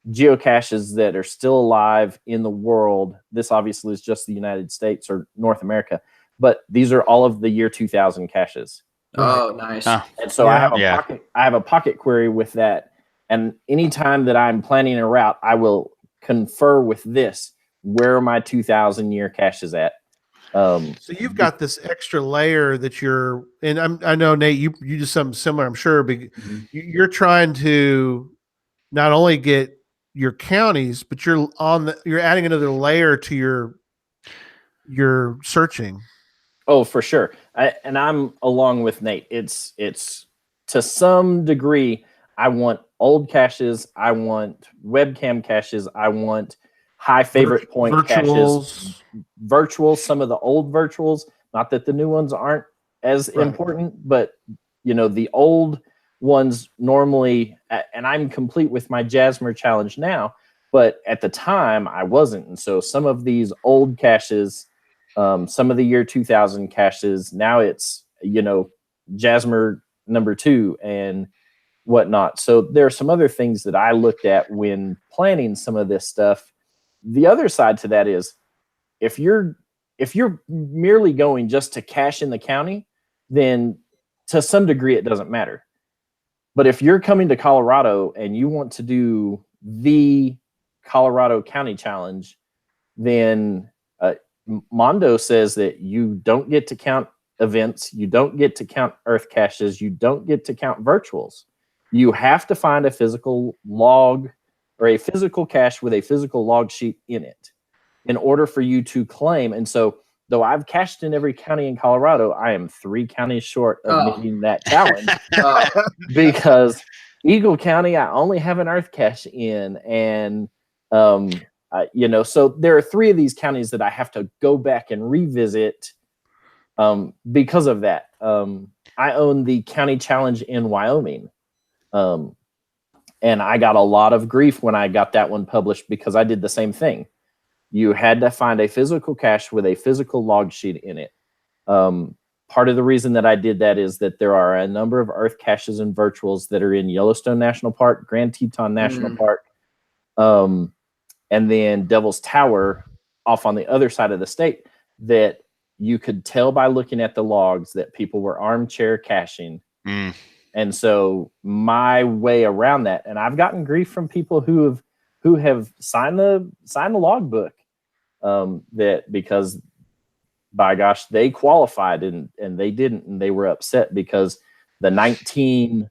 geocaches that are still alive in the world. This obviously is just the United States or North America, but these are all of the year 2000 caches. Oh, nice. And so I have a pocket query with that. And anytime that I'm planning a route, I will confer with this, where are my 2000 year caches at? So you've got this extra layer that I know, Nate, you do something similar, I'm sure, but you're trying to not only get your counties, but you're adding another layer to your searching. Oh, for sure. I'm along with Nate. It's to some degree, I want old caches. I want webcam caches. I want high favorite point virtuals. Caches. Virtuals, some of the old virtuals. Not that the new ones aren't as important, but the old ones normally, and I'm complete with my Jasmer challenge now, but at the time I wasn't. And so some of these old caches, some of the year 2000 caches, now it's, Jasmer #2 and whatnot. So there are some other things that I looked at when planning some of this stuff. The other side to that is if you're merely going just to cache in the county, then to some degree it doesn't matter. But if you're coming to Colorado and you want to do the Colorado County Challenge, then Mondo says that you don't get to count events, you don't get to count earth caches, you don't get to count virtuals. You have to find a physical log or a physical cache with a physical log sheet in it in order for you to claim. And so, though I've cached in every county in Colorado, I am 3 counties short of meeting that challenge because Eagle County, I only have an earth cache in. And, so there are 3 of these counties that I have to go back and revisit because of that. I own the county challenge in Wyoming. And I got a lot of grief when I got that one published because I did the same thing. You had to find a physical cache with a physical log sheet in it. Part of the reason that I did that is that there are a number of earth caches and virtuals that are in Yellowstone National Park, Grand Teton National Park, and then Devil's Tower off on the other side of the state that you could tell by looking at the logs that people were armchair caching. And so my way around that, and I've gotten grief from people who have signed the logbook, that because by gosh, they qualified and they didn't, and they were upset because the 19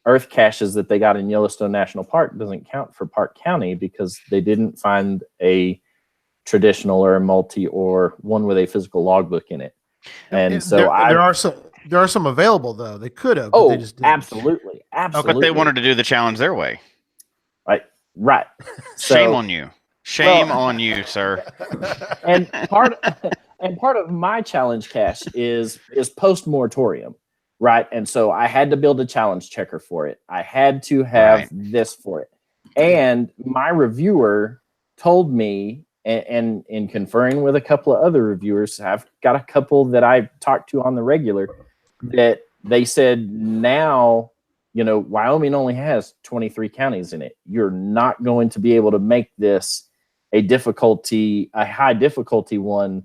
earth caches that they got in Yellowstone National Park doesn't count for Park County because they didn't find a traditional or a multi or one with a physical logbook in it. And so there are some available though. They could have. Oh, they just didn't. Absolutely. But they wanted to do the challenge their way. Right. Shame on you. Shame on you, sir. And part of my challenge cache is post moratorium, right? And so I had to build a challenge checker for it. I had to have this for it. And my reviewer told me, and in conferring with a couple of other reviewers, I've got a couple that I talk to on the regular, that they said now, Wyoming only has 23 counties in it. You're not going to be able to make this a high difficulty one,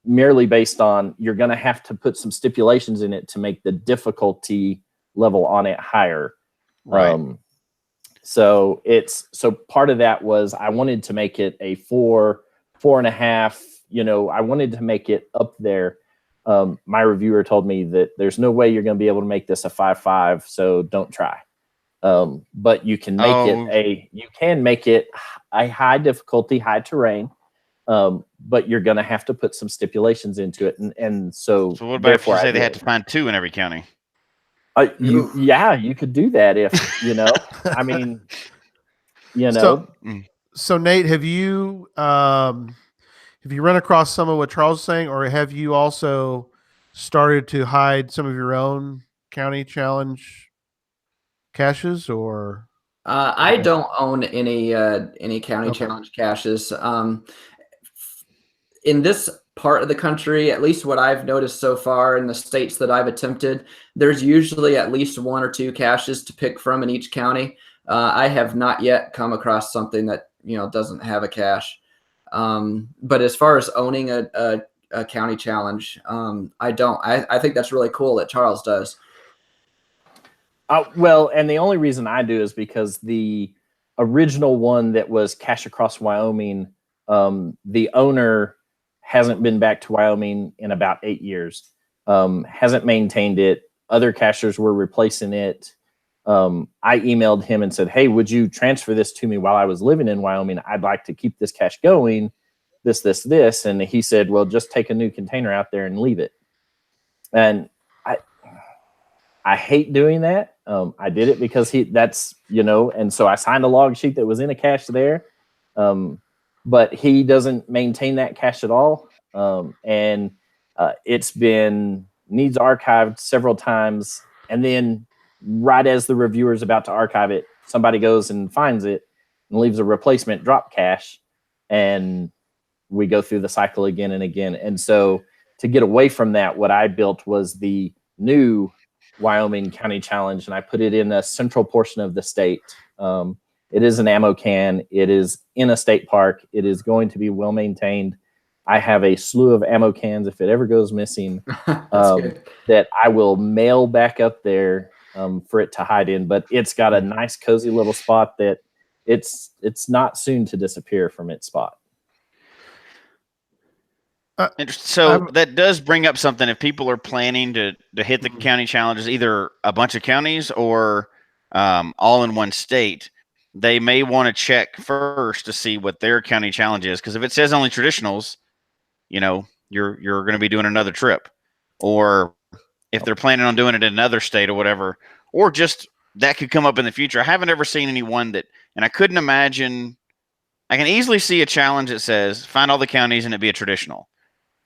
merely based on, you're going to have to put some stipulations in it to make the difficulty level on it higher. Right. So part of that was I wanted to make it a 4.5, I wanted to make it up there. My reviewer told me that there's no way you're going to be able to make this a 5.5, so don't try. But you can make it a high difficulty, high terrain. But you're going to have to put some stipulations into it. And so what about if you say they had to find 2 in every county? You could do that if, I mean, So Nate, have you run across some of what Charles is saying, or have you also started to hide some of your own county challenge caches? Or I don't own any county challenge caches. In this part of the country, at least what I've noticed so far in the states that I've attempted, there's usually at least 1 or 2 caches to pick from in each county. I have not yet come across something that doesn't have a cache. But as far as owning a county challenge, I don't. I think that's really cool that Charles does. Well, and the only reason I do is because the original one that was Cache Across Wyoming, the owner hasn't been back to Wyoming in about 8 years, hasn't maintained it. Other cachers were replacing it. I emailed him and said, hey, would you transfer this to me while I was living in Wyoming? I'd like to keep this cache going, this. And he said, well, just take a new container out there and leave it. And I hate doing that. I did it because and so I signed a log sheet that was in a cache there. But he doesn't maintain that cache at all. And It's been needs archived several times, and then right as the reviewer is about to archive it, somebody goes and finds it and leaves a replacement drop cache, and we go through the cycle again and again. And so to get away from that, what I built was the new Wyoming County Challenge, and I put it in a central portion of the state. It is an ammo can. It is in a state park. It is going to be well maintained. I have a slew of ammo cans if it ever goes missing that I will mail back up there for it to hide in. But it's got a nice cozy little spot that it's not soon to disappear from its spot. So that does bring up something. If people are planning to hit the county challenges, either a bunch of counties or all in one state, they may want to check first to see what their county challenge is. Because if it says only traditionals, you're going to be doing another trip. Or if they're planning on doing it in another state or whatever, or just that could come up in the future. I haven't ever seen anyone that, and I couldn't imagine. I can easily see a challenge that says find all the counties and it be a traditional.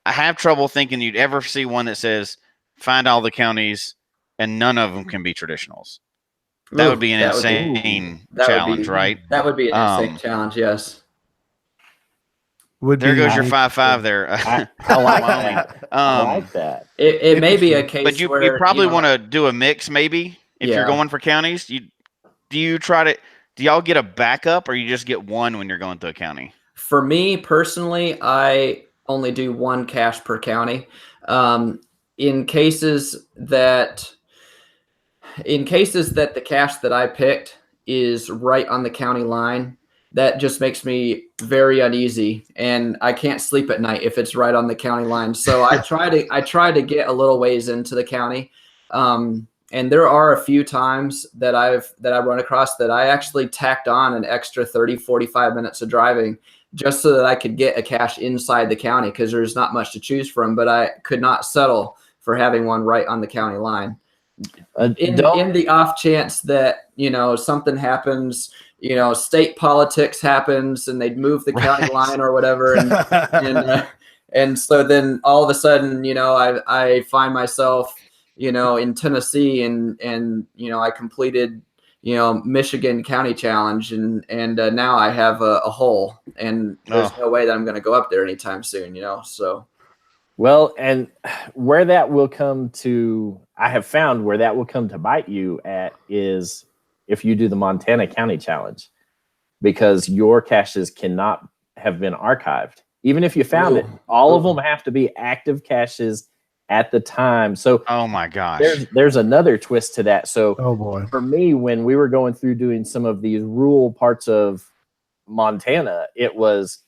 I have trouble thinking you'd ever see one that says find all the counties and none of them can be traditionals. That would be an insane challenge, right? That would be an insane challenge, yes. There goes your 5-5 there. I like that. I like that. It may be a case but you probably want to do a mix maybe if you're going for counties. Do y'all get a backup or you just get one when you're going through a county? For me personally, I only do one cache per county. In cases that the cache that I picked is right on the county line, that just makes me very uneasy, and I can't sleep at night if it's right on the county line. So I try to get a little ways into the county. And there are a few times that I've run across that I actually tacked on an extra 30, 45 minutes of driving just so that I could get a cache inside the county, because there's not much to choose from, but I could not settle for having one right on the county line. In the off chance that, something happens, state politics happens and they'd move the county line or whatever. And so then all of a sudden, I find myself, in Tennessee and I completed, Michigan County Challenge and now I have a hole and there's no way that I'm going to go up there anytime soon, so. Well, and where that will come to, I have found where that will come to bite you at is if you do the Montana County Challenge, because your caches cannot have been archived. Even if you found it, all of them have to be active caches at the time. So, oh my gosh, there's another twist to that. So, oh boy, for me, when we were going through doing some of these rural parts of Montana, it was,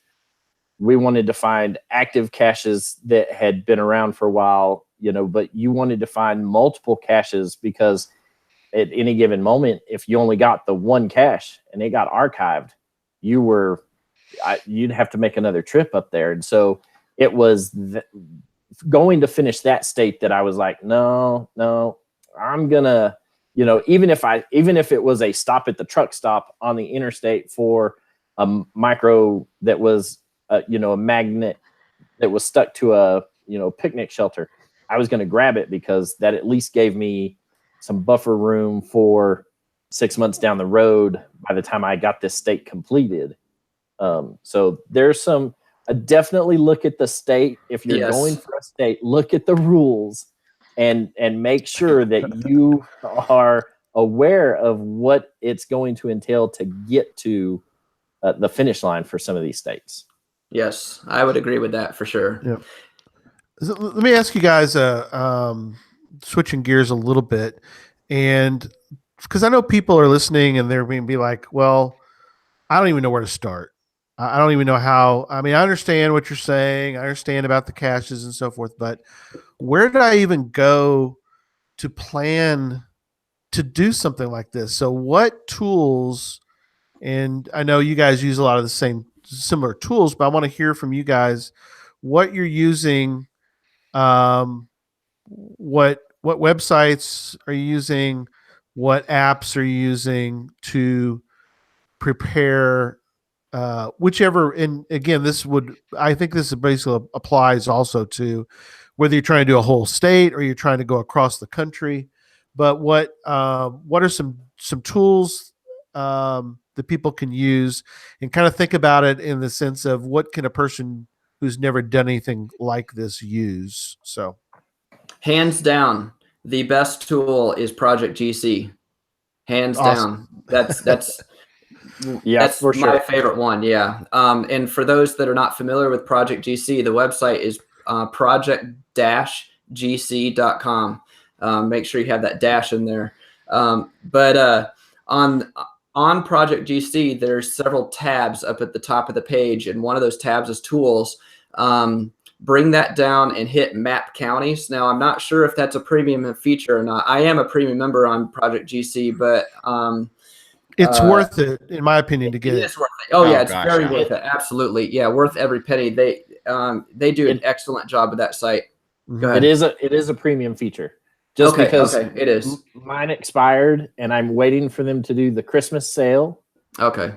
we wanted to find active caches that had been around for a while, but you wanted to find multiple caches because at any given moment, if you only got the one cache and it got archived, you'd have to make another trip up there. And so it was going to finish that state that I was like, no, I'm gonna, even if it was a stop at the truck stop on the interstate for a micro that was a magnet that was stuck to a picnic shelter, I was going to grab it because that at least gave me some buffer room for 6 months down the road by the time I got this state completed. So there's definitely look at the state. If you're going for a state, look at the rules and make sure that you are aware of what it's going to entail to get to the finish line for some of these states. Yes, I would agree with that for sure. Yeah. Let me ask you guys, switching gears a little bit, and because I know people are listening and they're going to be like, well, I don't even know where to start. I don't even know how. I mean, I understand what you're saying. I understand about the caches and so forth, but where did I even go to plan to do something like this? So what tools, and I know you guys use a lot of the similar tools, but I want to hear from you guys what you're using. What websites are you using? What apps are you using to prepare whichever? And again, I think this basically applies also to whether you're trying to do a whole state or you're trying to go across the country. But what are some tools that people can use, and kind of think about it in the sense of what can a person who's never done anything like this use? So, hands down, the best tool is Project GC. Hands awesome. down. That's yeah, that's for sure. my favorite one. Yeah. And for those that are not familiar with Project GC, the website is project-gc.com. Make sure you have that dash in there. But on Project GC, there's several tabs up at the top of the page, and one of those tabs is tools. Bring that down and hit map counties. Now, I'm not sure if that's a premium feature or not. I am a premium member on Project GC, but it's worth it, in my opinion, to get it. It is worth it. Oh yeah, it's gosh, very yeah. worth it. Absolutely, yeah, worth every penny. They do an excellent job with that site. Go ahead. It is a premium feature. Just because it is. Mine expired, and I'm waiting for them to do the Christmas sale. Okay.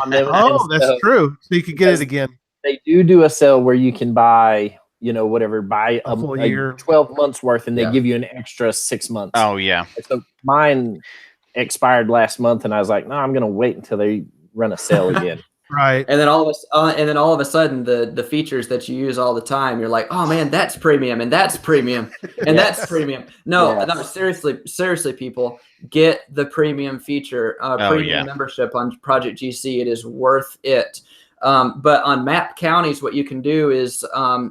On them. Oh, that's true. So you could get it again. They do a sale where you can buy, buy a full year, 12 months worth, and they Yeah. give you an extra 6 months. Oh yeah. So mine expired last month, and I was like, no, I'm going to wait until they run a sale again. Right. And then all of a sudden, the features that you use all the time, you're like, oh man, that's premium, and that's premium, and that's premium. No, Yes. no, seriously, people, get the premium feature, premium membership on Project GC. It is worth it. But on map counties, what you can do is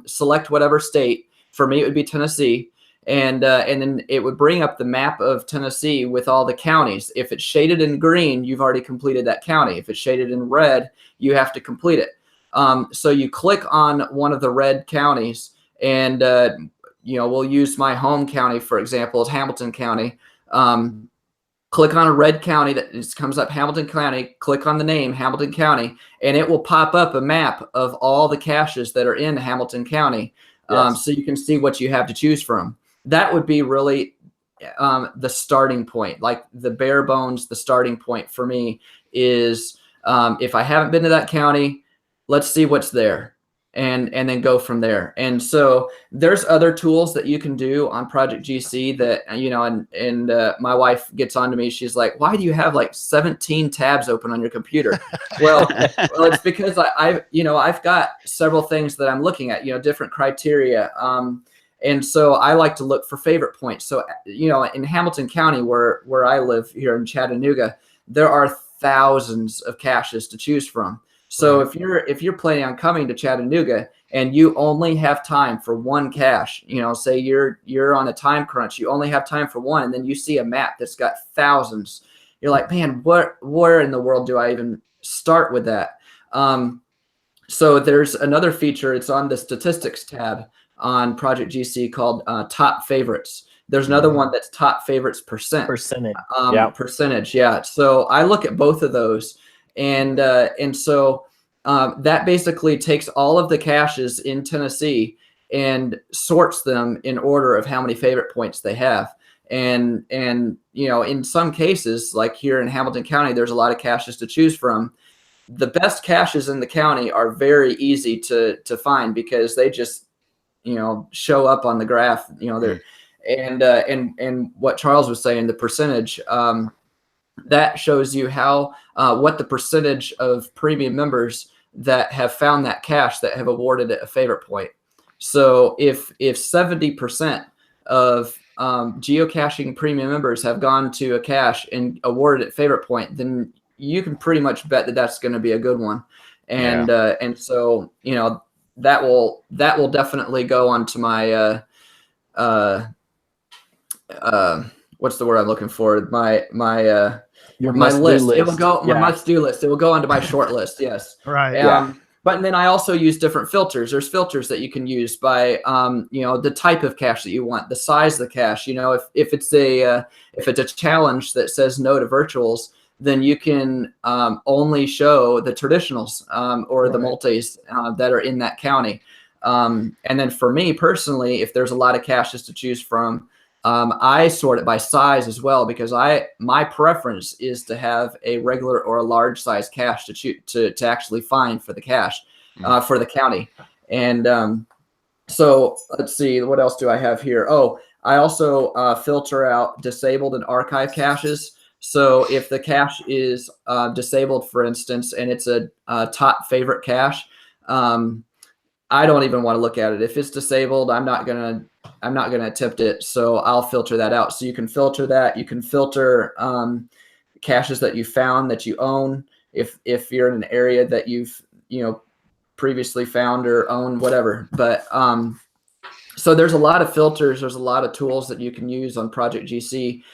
select whatever state. For me, it would be Tennessee. And then it would bring up the map of Tennessee with all the counties. If it's shaded in green, you've already completed that county. If it's shaded in red, you have to complete it. So you click on one of the red counties, and we'll use my home county, for example, as Hamilton County. Click on a red county that comes up, Hamilton County. Click on the name, Hamilton County, and it will pop up a map of all the caches that are in Hamilton County. So you can see what you have to choose from. That would be really the starting point, like the bare bones. The starting point for me is if I haven't been to that county, let's see what's there, and then go from there. And so there's other tools that you can do on Project GC that, and my wife gets on to me. She's like, why do you have like 17 tabs open on your computer? well, it's because I've got several things that I'm looking at, different criteria. And so I like to look for favorite points. So, in Hamilton County, where I live here in Chattanooga, there are thousands of caches to choose from. So if you're planning on coming to Chattanooga and you only have time for one cache, say you're on a time crunch, you only have time for one, and then you see a map that's got thousands, you're like, man, where in the world do I even start with that? So there's another feature. It's on the statistics tab on Project GC called top favorites. There's another one that's top favorites percentage. Percentage. Yeah. So I look at both of those, and so that basically takes all of the caches in Tennessee and sorts them in order of how many favorite points they have. And in some cases, like here in Hamilton County, there's a lot of caches to choose from. The best caches in the county are very easy to find because they just show up on the graph. They're and what Charles was saying, the percentage that shows you how what the percentage of premium members that have found that cache that have awarded it a favorite point. So if 70% of geocaching premium members have gone to a cache and awarded it favorite point, then you can pretty much bet that that's going to be a good one. And so that will definitely go onto my what's the word I'm looking for? My list. It will go my must-do list. It will go onto my short list. Yes. Right. But then I also use different filters. There's filters that you can use by the type of cache that you want, the size of the cache. If it's a challenge that says no to virtuals, then you can only show the traditionals or the multis that are in that county. And then for me personally, if there's a lot of caches to choose from, I sort it by size as well, because my preference is to have a regular or a large size cache to actually find for the cache for the county. And So let's see, what else do I have here? Oh, I also filter out disabled and archive caches. So if the cache is disabled, for instance, and it's a top favorite cache, I don't even want to look at it. If it's disabled, I'm not gonna attempt it. So I'll filter that out. So you can filter that. You can filter caches that you found that you own. If you're in an area that you've previously found or owned, whatever. But so there's a lot of filters. There's a lot of tools that you can use on Project GC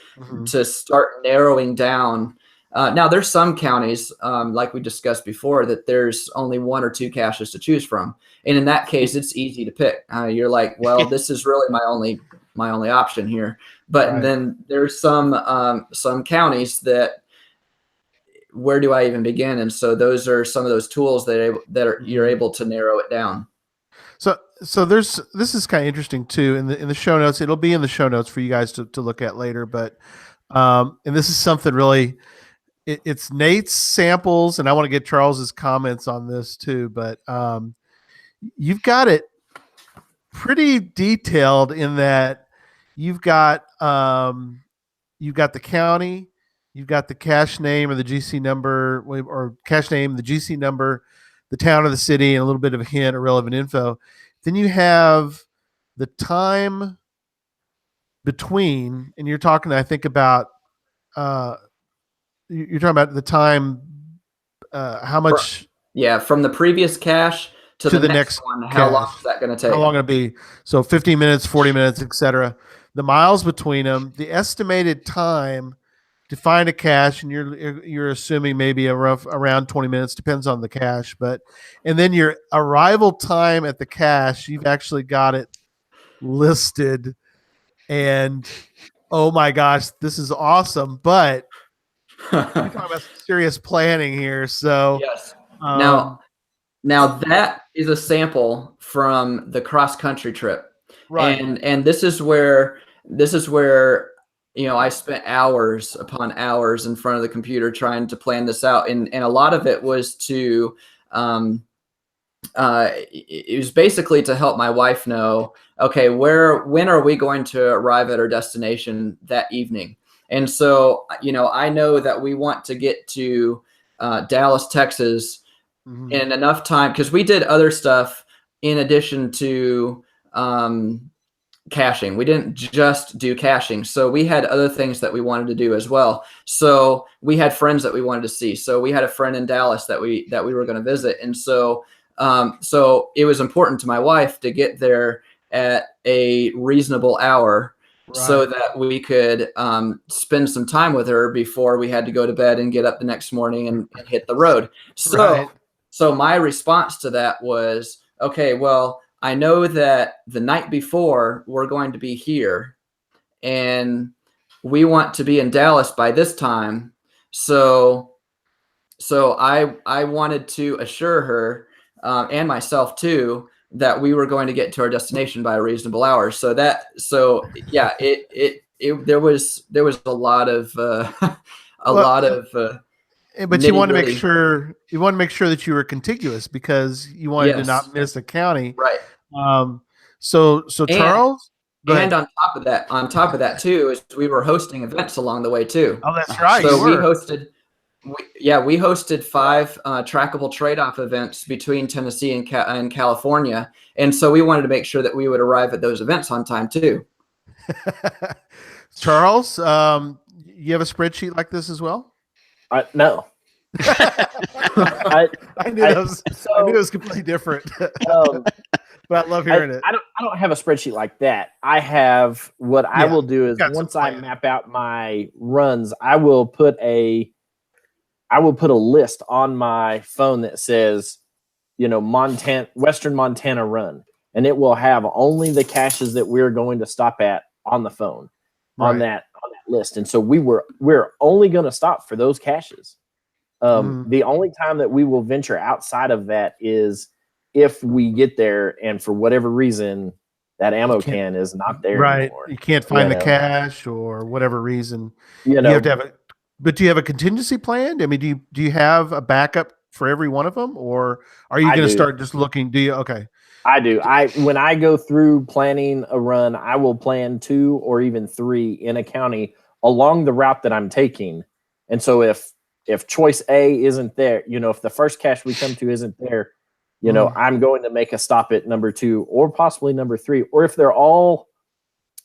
to start narrowing down. Now, there's some counties, like we discussed before, that there's only 1 or 2 caches to choose from, and in that case, it's easy to pick. You're like, well, this is really my only option here. But then there's some counties that, where do I even begin? And so those are some of those tools you're able to narrow it down. So this is kind of interesting too. In the show notes, it'll be in the show notes for you guys to look at later. But and this is something really, it's Nate's samples, and I want to get Charles's comments on this too. But you've got it pretty detailed in that you've got the county, you've got the cache name or the GC number, or cache name, the GC number, the town or the city, and a little bit of a hint or relevant info. Then you have the time between, and you're talking, I think, about you're talking about the time, how much? Yeah, from the previous cache to the next one. How long is that going to take? How long it'll be? So 15 minutes, 40 minutes, etc. The miles between them, the estimated time to find a cache, and you're assuming maybe around 20 minutes, depends on the cache, and then your arrival time at the cache, you've actually got it listed, and oh my gosh, this is awesome. But you're talking about serious planning here. So yes. Now that is a sample from the cross country trip, right? And this is where I spent hours upon hours in front of the computer trying to plan this out. And a lot of it was to, it was basically to help my wife know, okay, when are we going to arrive at our destination that evening? And so, I know that we want to get to Dallas, Texas in enough time, because we did other stuff in addition to, caching. We didn't just do caching. So we had other things that we wanted to do as well. So we had friends that we wanted to see. So we had a friend in Dallas that we were going to visit. And so it was important to my wife to get there at a reasonable hour, so that we could spend some time with her before we had to go to bed and get up the next morning and hit the road. So my response to that was, okay, well, I know that the night before we're going to be here, and we want to be in Dallas by this time. So I wanted to assure her and myself too that we were going to get to our destination by a reasonable hour. There was a lot of but you want to make sure that you were contiguous, because you wanted to not miss a county. Right. So Charles, and on top of that too, is we were hosting events along the way too. Oh, that's right. So we hosted 5 trackable trade-off events between Tennessee and California. And so we wanted to make sure that we would arrive at those events on time too. Charles, you have a spreadsheet like this as well? No. I knew it was completely different. But I love hearing it. I don't have a spreadsheet like that. I have I will do is, once I map out my runs, I will put a list on my phone that says, Western Montana run, and it will have only the caches that we're going to stop at on the phone on that list. And so we're only going to stop for those caches. The only time that we will venture outside of that is if we get there and for whatever reason that ammo can is not there anymore. You can't find the cache, or whatever reason. You have to have but do you have a contingency plan? I mean, do you have a backup for every one of them, or are you going to start just looking? Do you? Okay. I do. When I go through planning a run, I will plan 2 or even 3 in a county along the route that I'm taking. And so if choice A isn't there, if the first cache we come to isn't there, I'm going to make a stop at number 2 or possibly number 3. Or if they're all,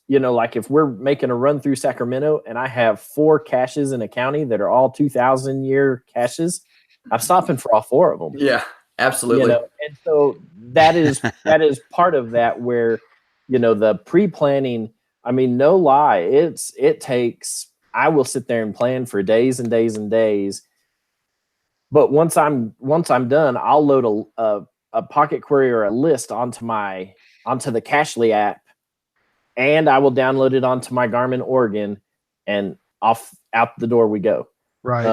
like if we're making a run through Sacramento and I have 4 caches in a county that are all 2,000 year caches, I'm stopping for all 4 of them. Yeah, absolutely. And so that is part of that where, the pre-planning, I mean, no lie, it takes, I will sit there and plan for days and days and days. But once I'm done, I'll load a pocket query or a list onto the Cachely app, and I will download it onto my Garmin Oregon, and out the door we go. Right.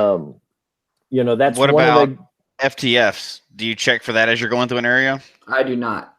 That's what one about of the FTFs? Do you check for that as you're going through an area? I do not.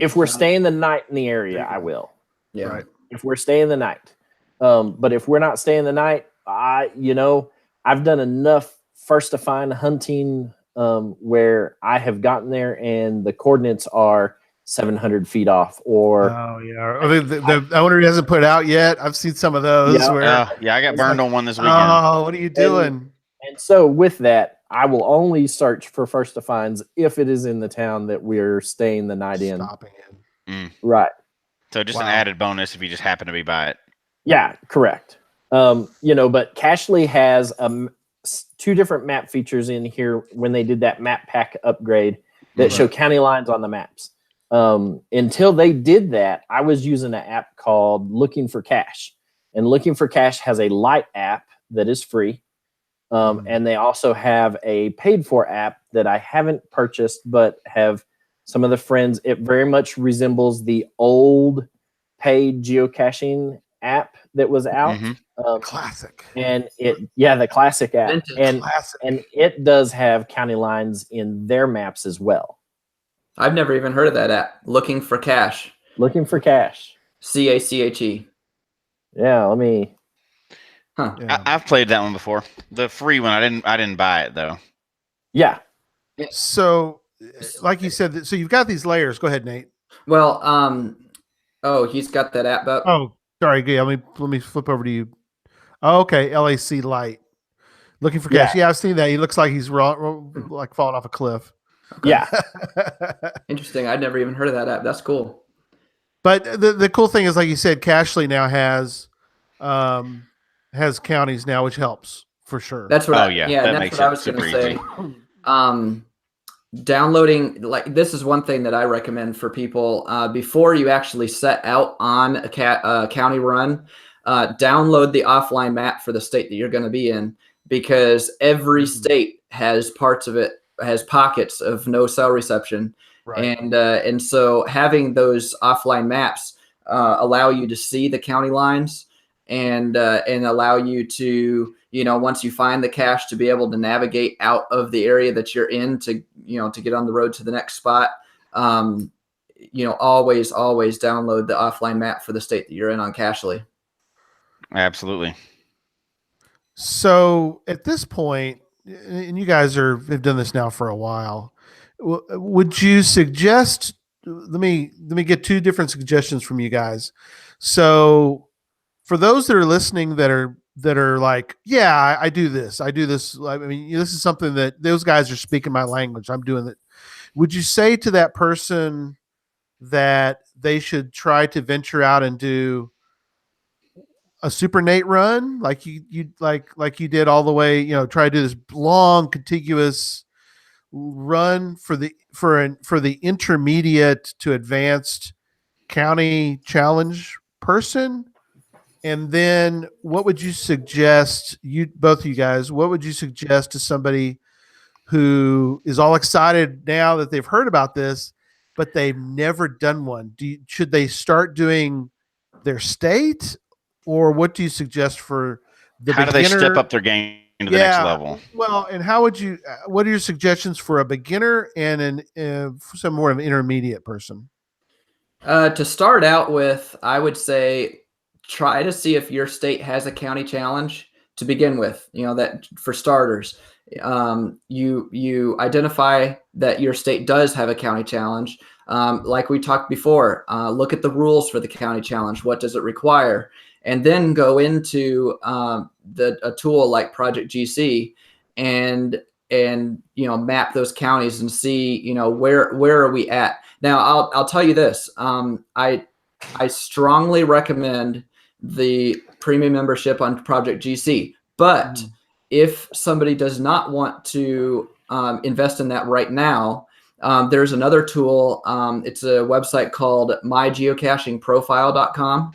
If we're staying the night in the area, I will. Yeah. Right. If we're staying the night. But if we're not staying the night, I've done enough first to find hunting where I have gotten there and the coordinates are 700 feet off, or the owner hasn't put it out yet. I've seen some of those. Yeah, I got burned on one this weekend. Oh, what are you doing? And so with that, I will only search for first to finds if it is in the town that we're staying the night in. Stopping in. Right. So just an added bonus if you just happen to be by it. Yeah, correct. But Cachely has 2 different map features in here when they did that map pack upgrade that show county lines on the maps. Until they did that, I was using an app called Looking for Cache. And Looking for Cache has a light app that is free. And they also have a paid for app that I haven't purchased, but have some of the friends. It very much resembles the old paid geocaching app that was out. Classic. And the classic app. Vintage. And it does have county lines in their maps as well. I've never even heard of that app. Looking for Cache. Looking for Cache. CACHE. Yeah, let me. Huh. Yeah. I've played that one before. The free one, I didn't buy it though. Yeah. So, like you said, so you've got these layers. Go ahead, Nate. Well, he's got that app up. Oh, sorry. Let me flip over to you. Oh, okay, LAC Light. Looking for cache. Yeah, I've seen that. He looks like he's like falling off a cliff. Okay. Yeah. Interesting. I'd never even heard of that app. That's cool. But the cool thing is, like you said, Cachely now has counties now, which helps for sure. That's what. That that's makes what I it was going to super say. Downloading, like, this is one thing that I recommend for people before you actually set out on a county run. Download the offline map for the state that you're going to be in, because every state has parts of it, has pockets of no cell reception. Right. And so having those offline maps allow you to see the county lines and allow you to, once you find the cache, to be able to navigate out of the area that you're in to get on the road to the next spot. Always download the offline map for the state that you're in on Cachely. Absolutely. So at this point, and you guys have done this now for a while, would you suggest? Let me get 2 different suggestions from you guys. So for those that are listening that are like, yeah, I do this. I mean, this is something that those guys are speaking my language. I'm doing it. Would you say to that person that they should try to venture out and do a Supernate run like you did all the way, try to do this long contiguous run for the intermediate to advanced county challenge person? And then what would you suggest, both of you guys, what would you suggest to somebody who is all excited now that they've heard about this, but they've never done one? Should they start doing their state, or what do you suggest for the How beginner? do they step up their game to the next level? Well, and what are your suggestions for a beginner and some more of an intermediate person? To start out with, I would say try to see if your state has a county challenge to begin with. You know, that for starters, you identify that your state does have a county challenge. Like we talked before, look at the rules for the county challenge. What does it require? And then go into a tool like Project GC and map those counties and see where are we at. Now I'll tell you this, I strongly recommend the premium membership on Project GC, but if somebody does not want to invest in that right now, there's another tool. It's a website called mygeocachingprofile.com,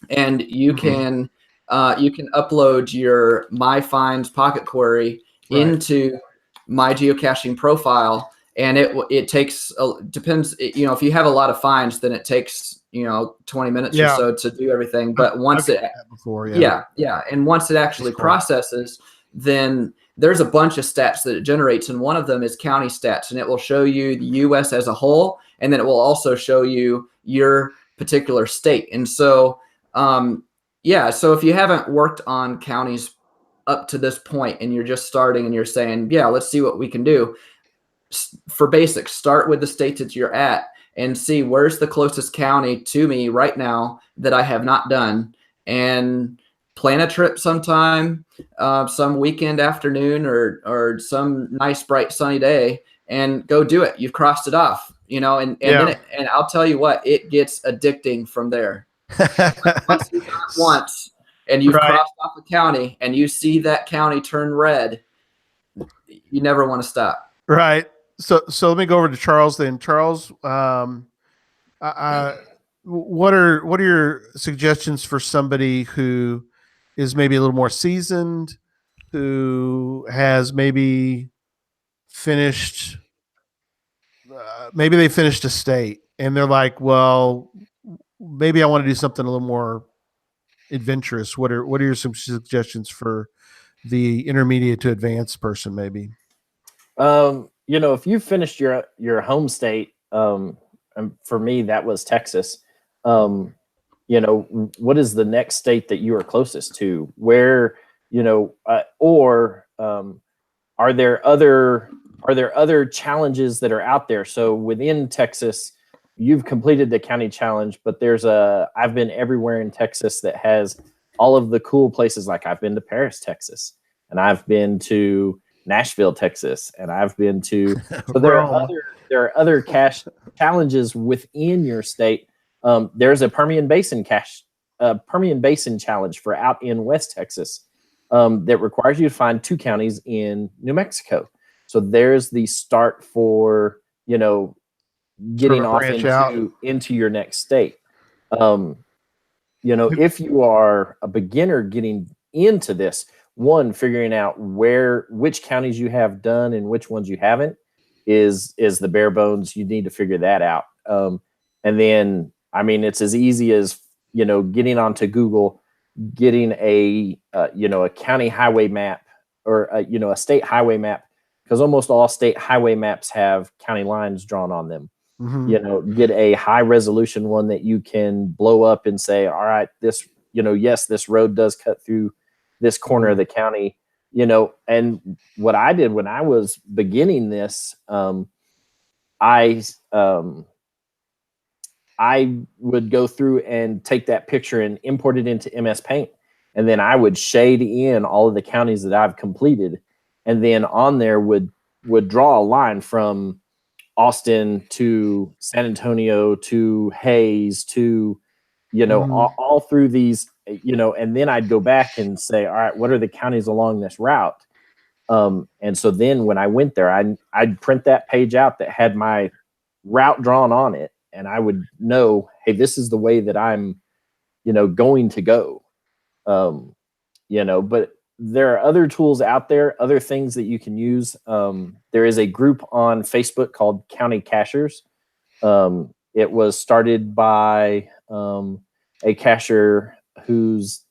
and you can upload your My Finds pocket query into My Geocaching Profile, and it takes depends. If you have a lot of finds, then it takes 20 minutes or so to do everything. But once and once it actually processes, then there's a bunch of stats that it generates, and one of them is county stats, and it will show you the U.S. as a whole, and then it will also show you your particular state. And so so if you haven't worked on counties up to this point and you're just starting and you're saying, let's see what we can do, for basics, start with the state that you're at and see where's the closest county to me right now that I have not done, and plan a trip sometime, some weekend afternoon or some nice bright sunny day, and go do it. You've crossed it off, and then and I'll tell you what, it gets addicting from there. Once you've done it once and you've crossed off a county and you see that county turn red, you never want to stop. Right. So let me go over to Charles then. Charles, what are your suggestions for somebody who is maybe a little more seasoned, who has maybe finished, maybe they finished a state and they're like, well, maybe I want to do something a little more adventurous. What are your some suggestions for the intermediate to advanced person, maybe? If you finished your home state, and for me that was Texas. What is the next state that you are closest to? Where or are there other challenges that are out there? So within Texas, you've completed the county challenge, but I've been everywhere in Texas that has all of the cool places. Like I've been to Paris, Texas, and I've been to Nashville, Texas, and I've been to. So there are other cache challenges within your state. There's a Permian Basin challenge for out in West Texas that requires you to find 2 counties in New Mexico. So there's the start for getting off into your next state. If you are a beginner getting into this, figuring out which counties you have done and which ones you haven't is the bare bones. You need to figure that out. And then, it's as easy as, getting onto Google, getting a county highway map or, a state highway map, because almost all state highway maps have county lines drawn on them. Get a high resolution one that you can blow up and say, all right, this road does cut through this corner of the county, and what I did when I was beginning this, I would go through and take that picture and import it into MS Paint. And then I would shade in all of the counties that I've completed. And then on there would draw a line from Austin to San Antonio to Hayes to, all through these, and then I'd go back and say, all right, what are the counties along this route? And so then when I went there, I'd print that page out that had my route drawn on it. And I would know, hey, this is the way that I'm, going to go. But there are other tools out there, other things that you can use. There is a group on Facebook called County Cachers. It was started by a cacher whose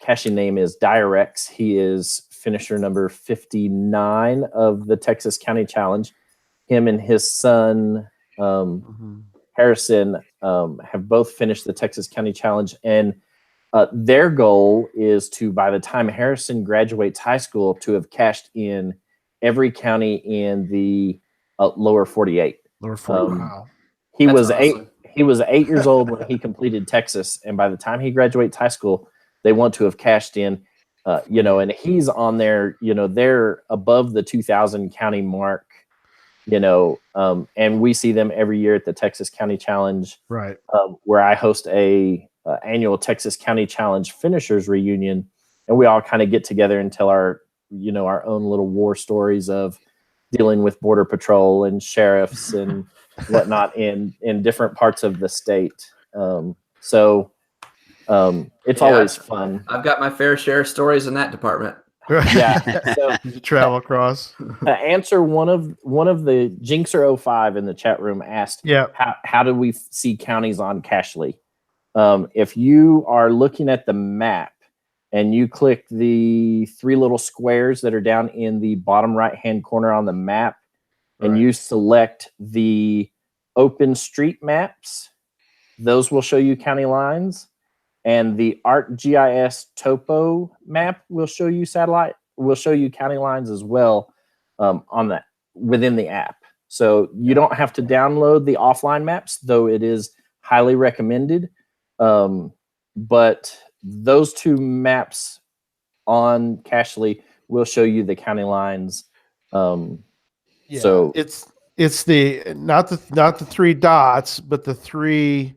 caching name is Direx. He is finisher number 59 of the Texas County Challenge. Him and his son, Harrison, have both finished the Texas County Challenge. And Their goal is to, by the time Harrison graduates high school, to have cashed in every county in the lower 48. Lower 48. Wow. He That's was awesome. He was 8 years old when he completed Texas, and by the time he graduates high school, they want to have cashed in. And he's on there. They're above the 2,000 county mark. And we see them every year at the Texas County Challenge, right? Where I host a annual Texas County Challenge finishers reunion, and we all kind of get together and tell our own little war stories of dealing with border patrol and sheriffs and whatnot in different parts of the state. It's always fun. I've got my fair share of stories in that department. Yeah. So you travel across. Answer one of the Jinxer05 in the chat room asked, how do we see counties on Cashly? If you are looking at the map and you click the 3 little squares that are down in the bottom right-hand corner on the map, and you select the open street maps, those will show you county lines. And the ArcGIS topo map will show you county lines as well on that within the app. So you don't have to download the offline maps, though it is highly recommended. But those 2 maps on Cashly will show you the county lines. So it's the not the 3 dots, but the 3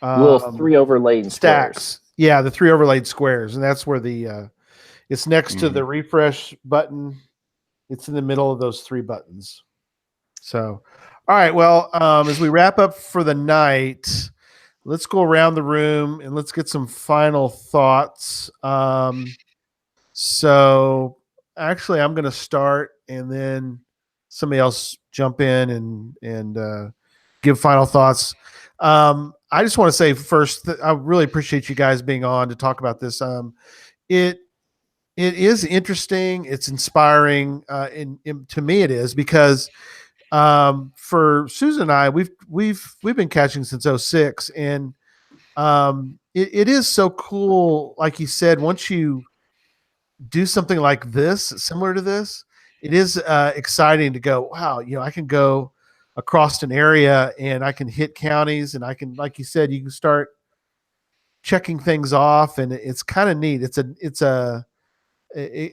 little 3 overlaid stacks. Squares. Yeah, the 3 overlaid squares, and that's where the it's next to the refresh button. It's in the middle of those 3 buttons. So, all right. Well, as we wrap up for the night, let's go around the room and let's get some final thoughts. So, actually, I'm going to start, and then somebody else jump in and give final thoughts. I just want to say first that I really appreciate you guys being on to talk about this. It is interesting. It's inspiring. To me, it is because for Susan and I, we've been catching since 2006, and it is so cool. Like you said, once you do something like this, similar to this, it is exciting to go, wow, I can go across an area and I can hit counties, and I can, like you said, you can start checking things off, and it's kind of neat.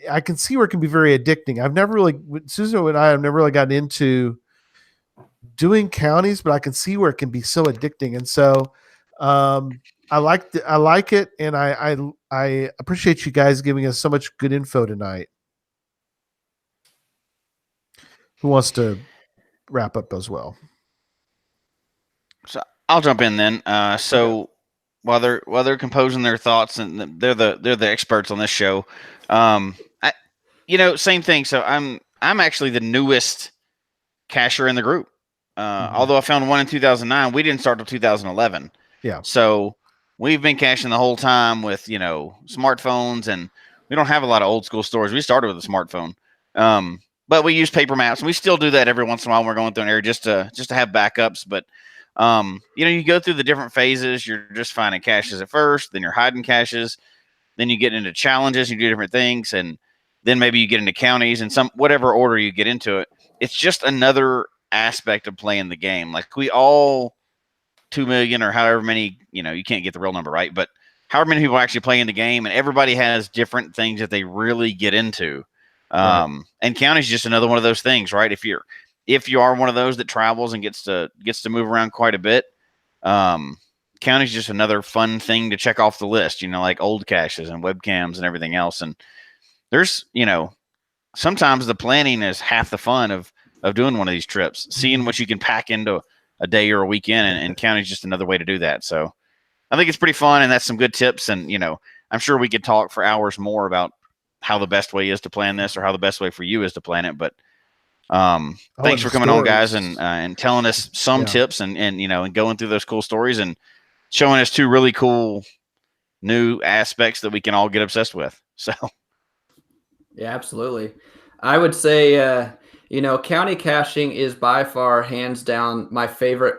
I can see where it can be very addicting. Susan and I have never really gotten into doing counties, but I can see where it can be so addicting. And so I like it, and I appreciate you guys giving us so much good info tonight. Who wants to wrap up as well? So I'll jump in then. While they're composing their thoughts, and they're the experts on this show, same thing. So I'm actually the newest cacher in the group. Although I found one in 2009, we didn't start till 2011. Yeah. So we've been caching the whole time with smartphones, and we don't have a lot of old school stories. We started with a smartphone, but we use paper maps, and we still do that every once in a while when we're going through an area just to have backups. But you go through the different phases. You're just finding caches at first, then you're hiding caches, then you get into challenges, you do different things, and then maybe you get into counties, and whatever order you get into it. It's just another aspect of playing the game. Like we all 2 million or however many, you can't get the real number right, but however many people actually play in the game, and everybody has different things that they really get into. And county is just another one of those things, right? If you are one of those that travels and gets to move around quite a bit, county is just another fun thing to check off the list, like old caches and webcams and everything else. And there's, sometimes the planning is half the fun of doing one of these trips, seeing what you can pack into a day or a weekend, and county is just another way to do that. So I think it's pretty fun, and that's some good tips. And, I'm sure we could talk for hours more about how the best way is to plan this, or how the best way for you is to plan it. But thanks for coming on, guys, and telling us some tips and going through those cool stories and showing us 2 really cool new aspects that we can all get obsessed with. So yeah, absolutely. I would say county caching is by far, hands down, my favorite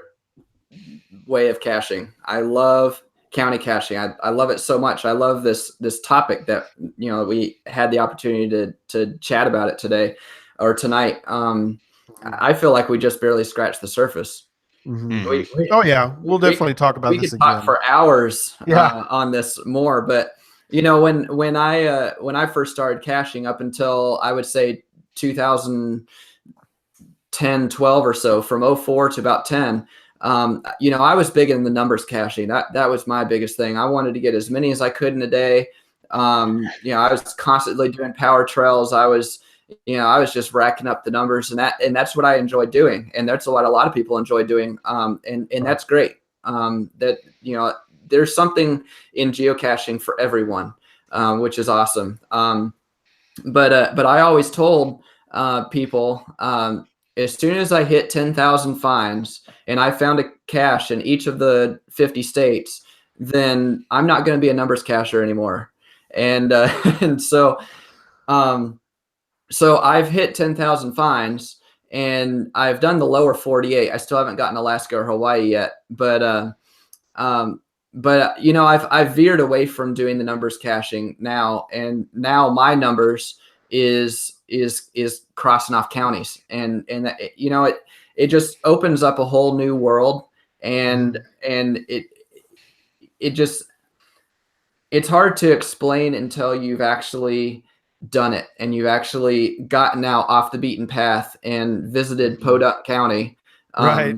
way of caching. I love county caching. I love it so much. I love this topic that we had the opportunity to chat about it today or tonight. I feel like we just barely scratched the surface. Mm-hmm. Oh yeah, we'll definitely talk about this again. We could talk for hours on this more, but when I first started caching up until I would say 2010, 12 or so, from 04 to about 10, I was big in the numbers caching. That was my biggest thing. I wanted to get as many as I could in a day. I was constantly doing power trails. I was just racking up the numbers, and that's what I enjoyed doing. And that's what a lot of people enjoy doing. And that's great. There's something in geocaching for everyone, which is awesome. But I always told people, as soon as I hit 10,000 finds and I found a cache in each of the 50 states, then I'm not going to be a numbers cacher anymore. And so I've hit 10,000 finds, and I've done the lower 48. I still haven't gotten Alaska or Hawaii yet, but I've veered away from doing the numbers caching now, and now my numbers is crossing off counties, and it just opens up a whole new world, and it's hard to explain until you've actually done it and you've actually gotten out off the beaten path and visited Podunk County. Right.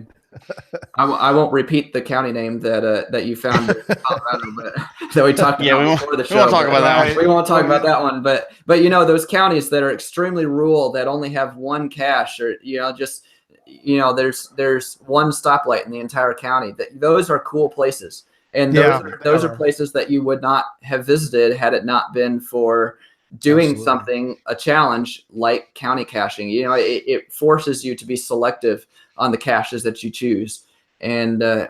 I won't repeat the county name that you found in Colorado, but that we talked about before the show. We won't talk about that one. We won't talk about that one, but those counties that are extremely rural that only have one cache, or there's one stoplight in the entire county. Those are cool places, and those are places that you would not have visited had it not been for doing something, a challenge like county caching. It forces you to be selective on the caches that you choose, and I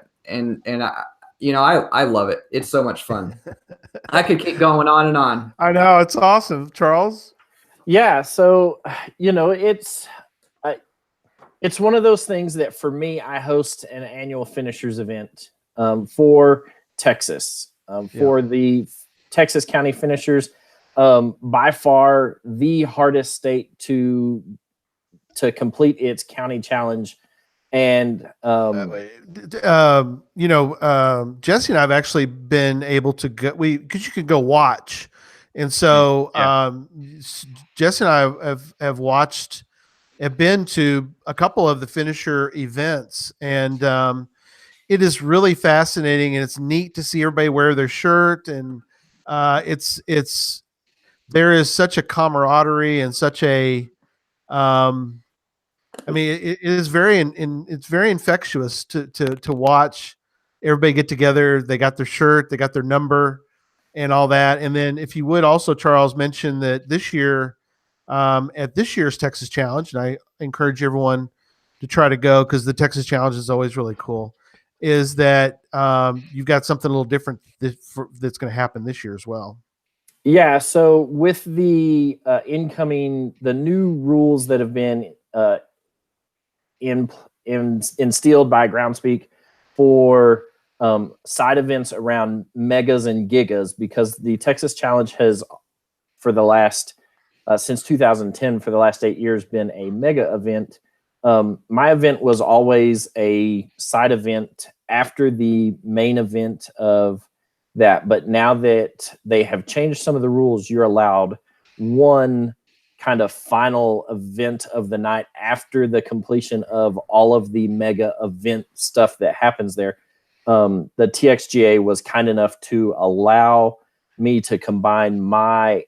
love it. It's so much fun. I could keep going on and on. I know, it's awesome, Charles. Yeah, so it's one of those things that for me, I host an annual finishers event for Texas, for the Texas County Finishers. By far the hardest state to complete its county challenge. And Jesse and I have actually been able to go, because you could go watch, and so Jesse and I have been to a couple of the finisher events, and it is really fascinating, and it's neat to see everybody wear their shirt, and there is such a camaraderie and such a it is it's very infectious to watch everybody get together. They got their shirt, they got their number, and all that. And then, if you would also, Charles, mention that this year, at this year's Texas Challenge, and I encourage everyone to try to go because the Texas Challenge is always really cool, is that you've got something a little different that's going to happen this year as well. Yeah. So with the the new rules that have been instilled by Groundspeak for side events around megas and gigas, because the Texas Challenge has, for the last since 2010, for the last 8 years, been a mega event. My event was always a side event after the main event of that, but now that they have changed some of the rules, you're allowed one kind of final event of the night after the completion of all of the mega event stuff that happens there. The TXGA was kind enough to allow me to combine the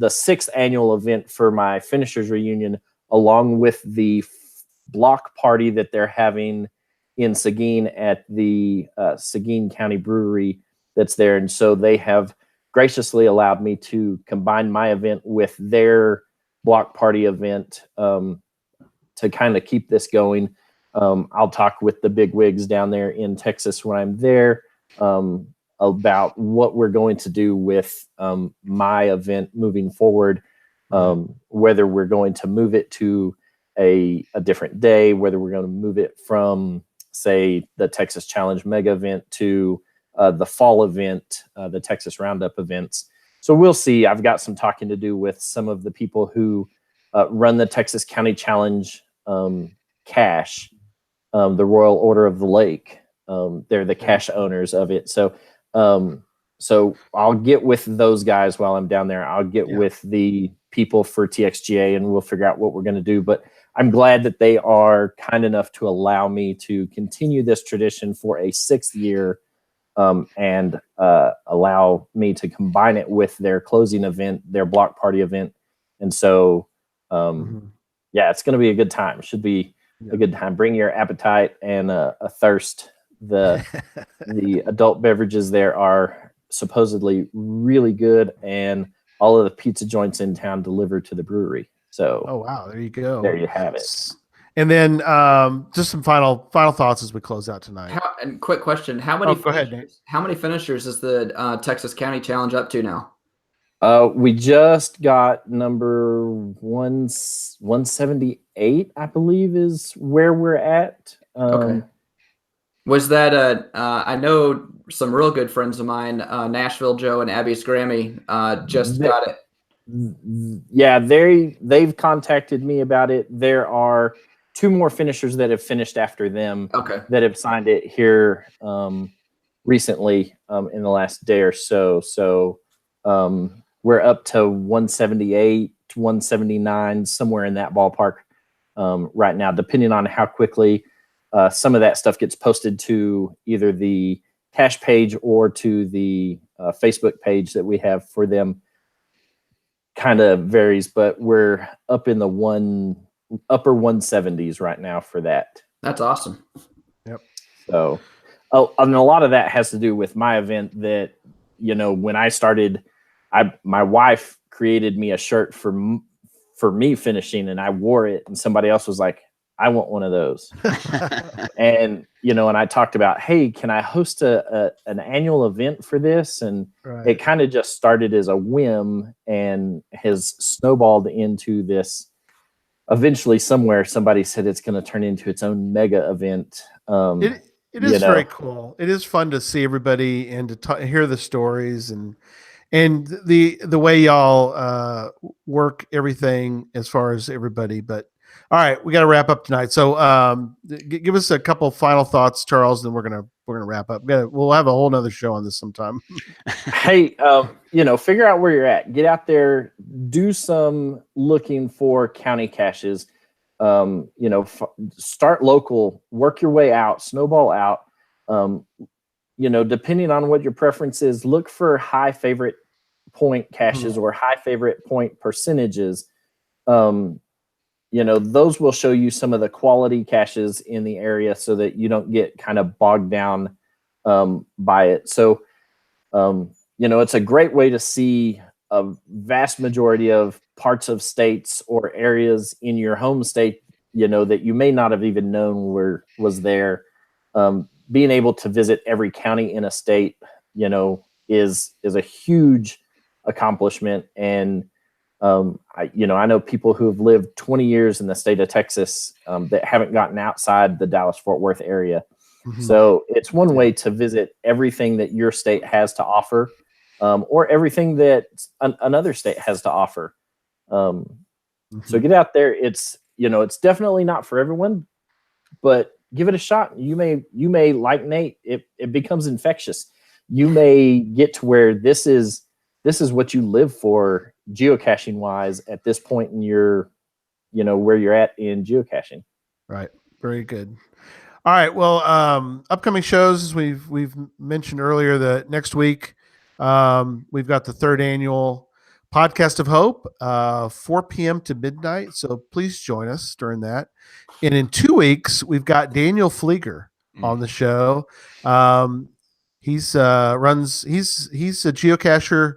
6th annual event for my finishers reunion along with the block party that they're having in Seguin at the Seguin County Brewery that's there. And so they have graciously allowed me to combine my event with their block party event to kind of keep this going. I'll talk with the big wigs down there in Texas when I'm there about what we're going to do with my event moving forward, whether we're going to move it to a different day, whether we're going to move it from, say, the Texas Challenge mega event to the fall event, the Texas Roundup events. So we'll see. I've got some talking to do with some of the people who run the Texas County Challenge cache, the Royal Order of the Lake. They're the cache owners of it. So so I'll get with those guys while I'm down there. I'll get with the people for TXGA, and we'll figure out what we're going to do. But I'm glad that they are kind enough to allow me to continue this tradition for a 6th year, and allow me to combine it with their closing event, their block party event. And so, yeah, it's going to be a good time. Should be a good time. Bring your appetite and a thirst. The adult beverages there are supposedly really good, and all of the pizza joints in town delivered to the brewery. So, oh wow, there you go. There you have it. And then just some final thoughts as we close out tonight. And quick question: How many? Go ahead, Nate. How many finishers is the Texas County Challenge up to now? We just got number 178, I believe, is where we're at. Okay. Was that I know some real good friends of mine, Nashville Joe and Abby's Grammy, just got it. Yeah, they've contacted me about it. There are 2 more finishers that have finished after them. Okay. That have signed it here recently in the last day or so. So we're up to 178, 179, somewhere in that ballpark right now, depending on how quickly some of that stuff gets posted to either the cache page or to the Facebook page that we have for them. Kind of varies, but we're up in the upper 170s right now for that. That's awesome. Yep. So, and a lot of that has to do with my event that, when I started, my wife created me a shirt for me finishing, and I wore it, and somebody else was like, I want one of those. And, and I talked about, hey, can I host an annual event for this? And it kind of just started as a whim and has snowballed into this. Eventually somewhere somebody said it's going to turn into its own mega event. It is very cool. It is fun to see everybody and to hear the stories and the way y'all work everything as far as everybody. But all right, we got to wrap up tonight. So give us a couple of final thoughts, Charles, and we're gonna wrap up. We'll have a whole nother show on this sometime. Hey, figure out where you're at. Get out there, do some looking for county caches. Start local, work your way out, snowball out. Depending on what your preference is, look for high favorite point caches or high favorite point percentages. Those will show you some of the quality caches in the area so that you don't get kind of bogged down by it. So, it's a great way to see a vast majority of parts of states or areas in your home state, that you may not have even known was there. Being able to visit every county in a state, is a huge accomplishment. And I know people who have lived 20 years in the state of Texas that haven't gotten outside the Dallas-Fort Worth area. Mm-hmm. So it's one way to visit everything that your state has to offer, or everything that another state has to offer. So get out there. It's definitely not for everyone, but give it a shot. You may like Nate. It becomes infectious. You may get to where this is what you live for, geocaching wise, at this point in your, where you're at in geocaching. Right. Very good. All right. Well, upcoming shows, as we've mentioned earlier, that next week we've got the 3rd annual Podcast of Hope, 4 p.m. to midnight. So please join us during that. And in 2 weeks, we've got Daniel Flieger on the show. He's a geocacher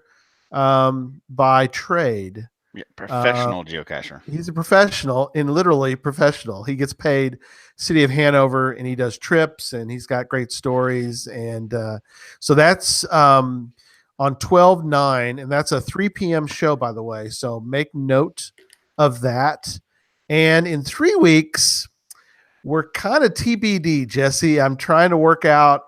by trade. Yeah, professional geocacher. He's a professional, and literally professional. He gets paid City of Hanover, and he does trips, and he's got great stories. And so that's on 12/9, and that's a 3 p.m. show, by the way. So make note of that. And in 3 weeks, we're kind of TBD, Jesse. I'm trying to work out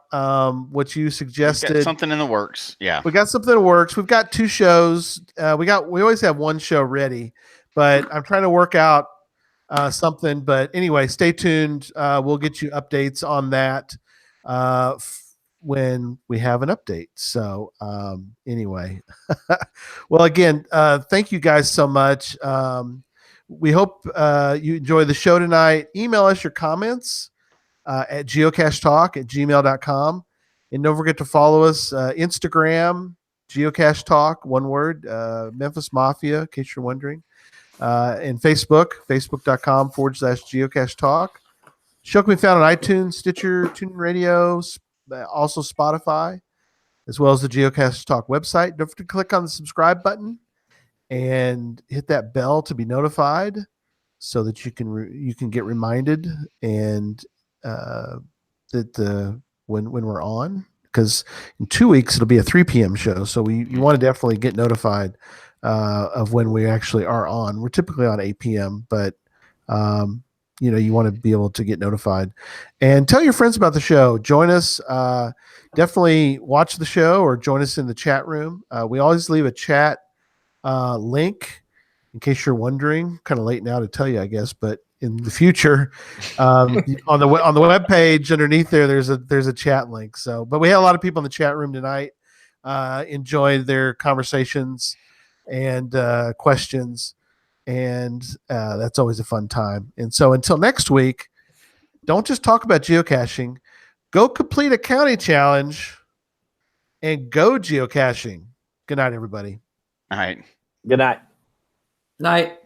what you suggested. Got something in the works. Yeah. We got something in the works. We've got 2 shows. We always have 1 show ready, but I'm trying to work out something. But anyway, stay tuned. We'll get you updates on that when we have an update. So anyway, well, again, thank you guys so much. We hope you enjoy the show tonight. Email us your comments at geocachetalk@gmail.com. And don't forget to follow us Instagram, Geocache Talk, one word, Memphis Mafia, in case you're wondering. And Facebook, facebook.com/Geocache Talk. Show can be found on iTunes, Stitcher, TuneIn Radio, also Spotify, as well as the Geocache Talk website. Don't forget to click on the subscribe button and hit that bell to be notified so that you can get reminded and that when we're on, because in 2 weeks it'll be a 3 p.m. show. So you want to definitely get notified of when we actually are on. We're typically on 8 p.m., but you want to be able to get notified. And tell your friends about the show. Join us. Definitely watch the show or join us in the chat room. We always leave a chat link in case you're wondering. Kind of late now to tell you, I guess, but in the future, on the web page underneath there's a chat link. So, but we had a lot of people in the chat room tonight. Enjoyed their conversations and questions, and that's always a fun time. And so, until next week, don't just talk about geocaching. Go complete a county challenge and go geocaching. Good night, everybody. All right. Good night. Night.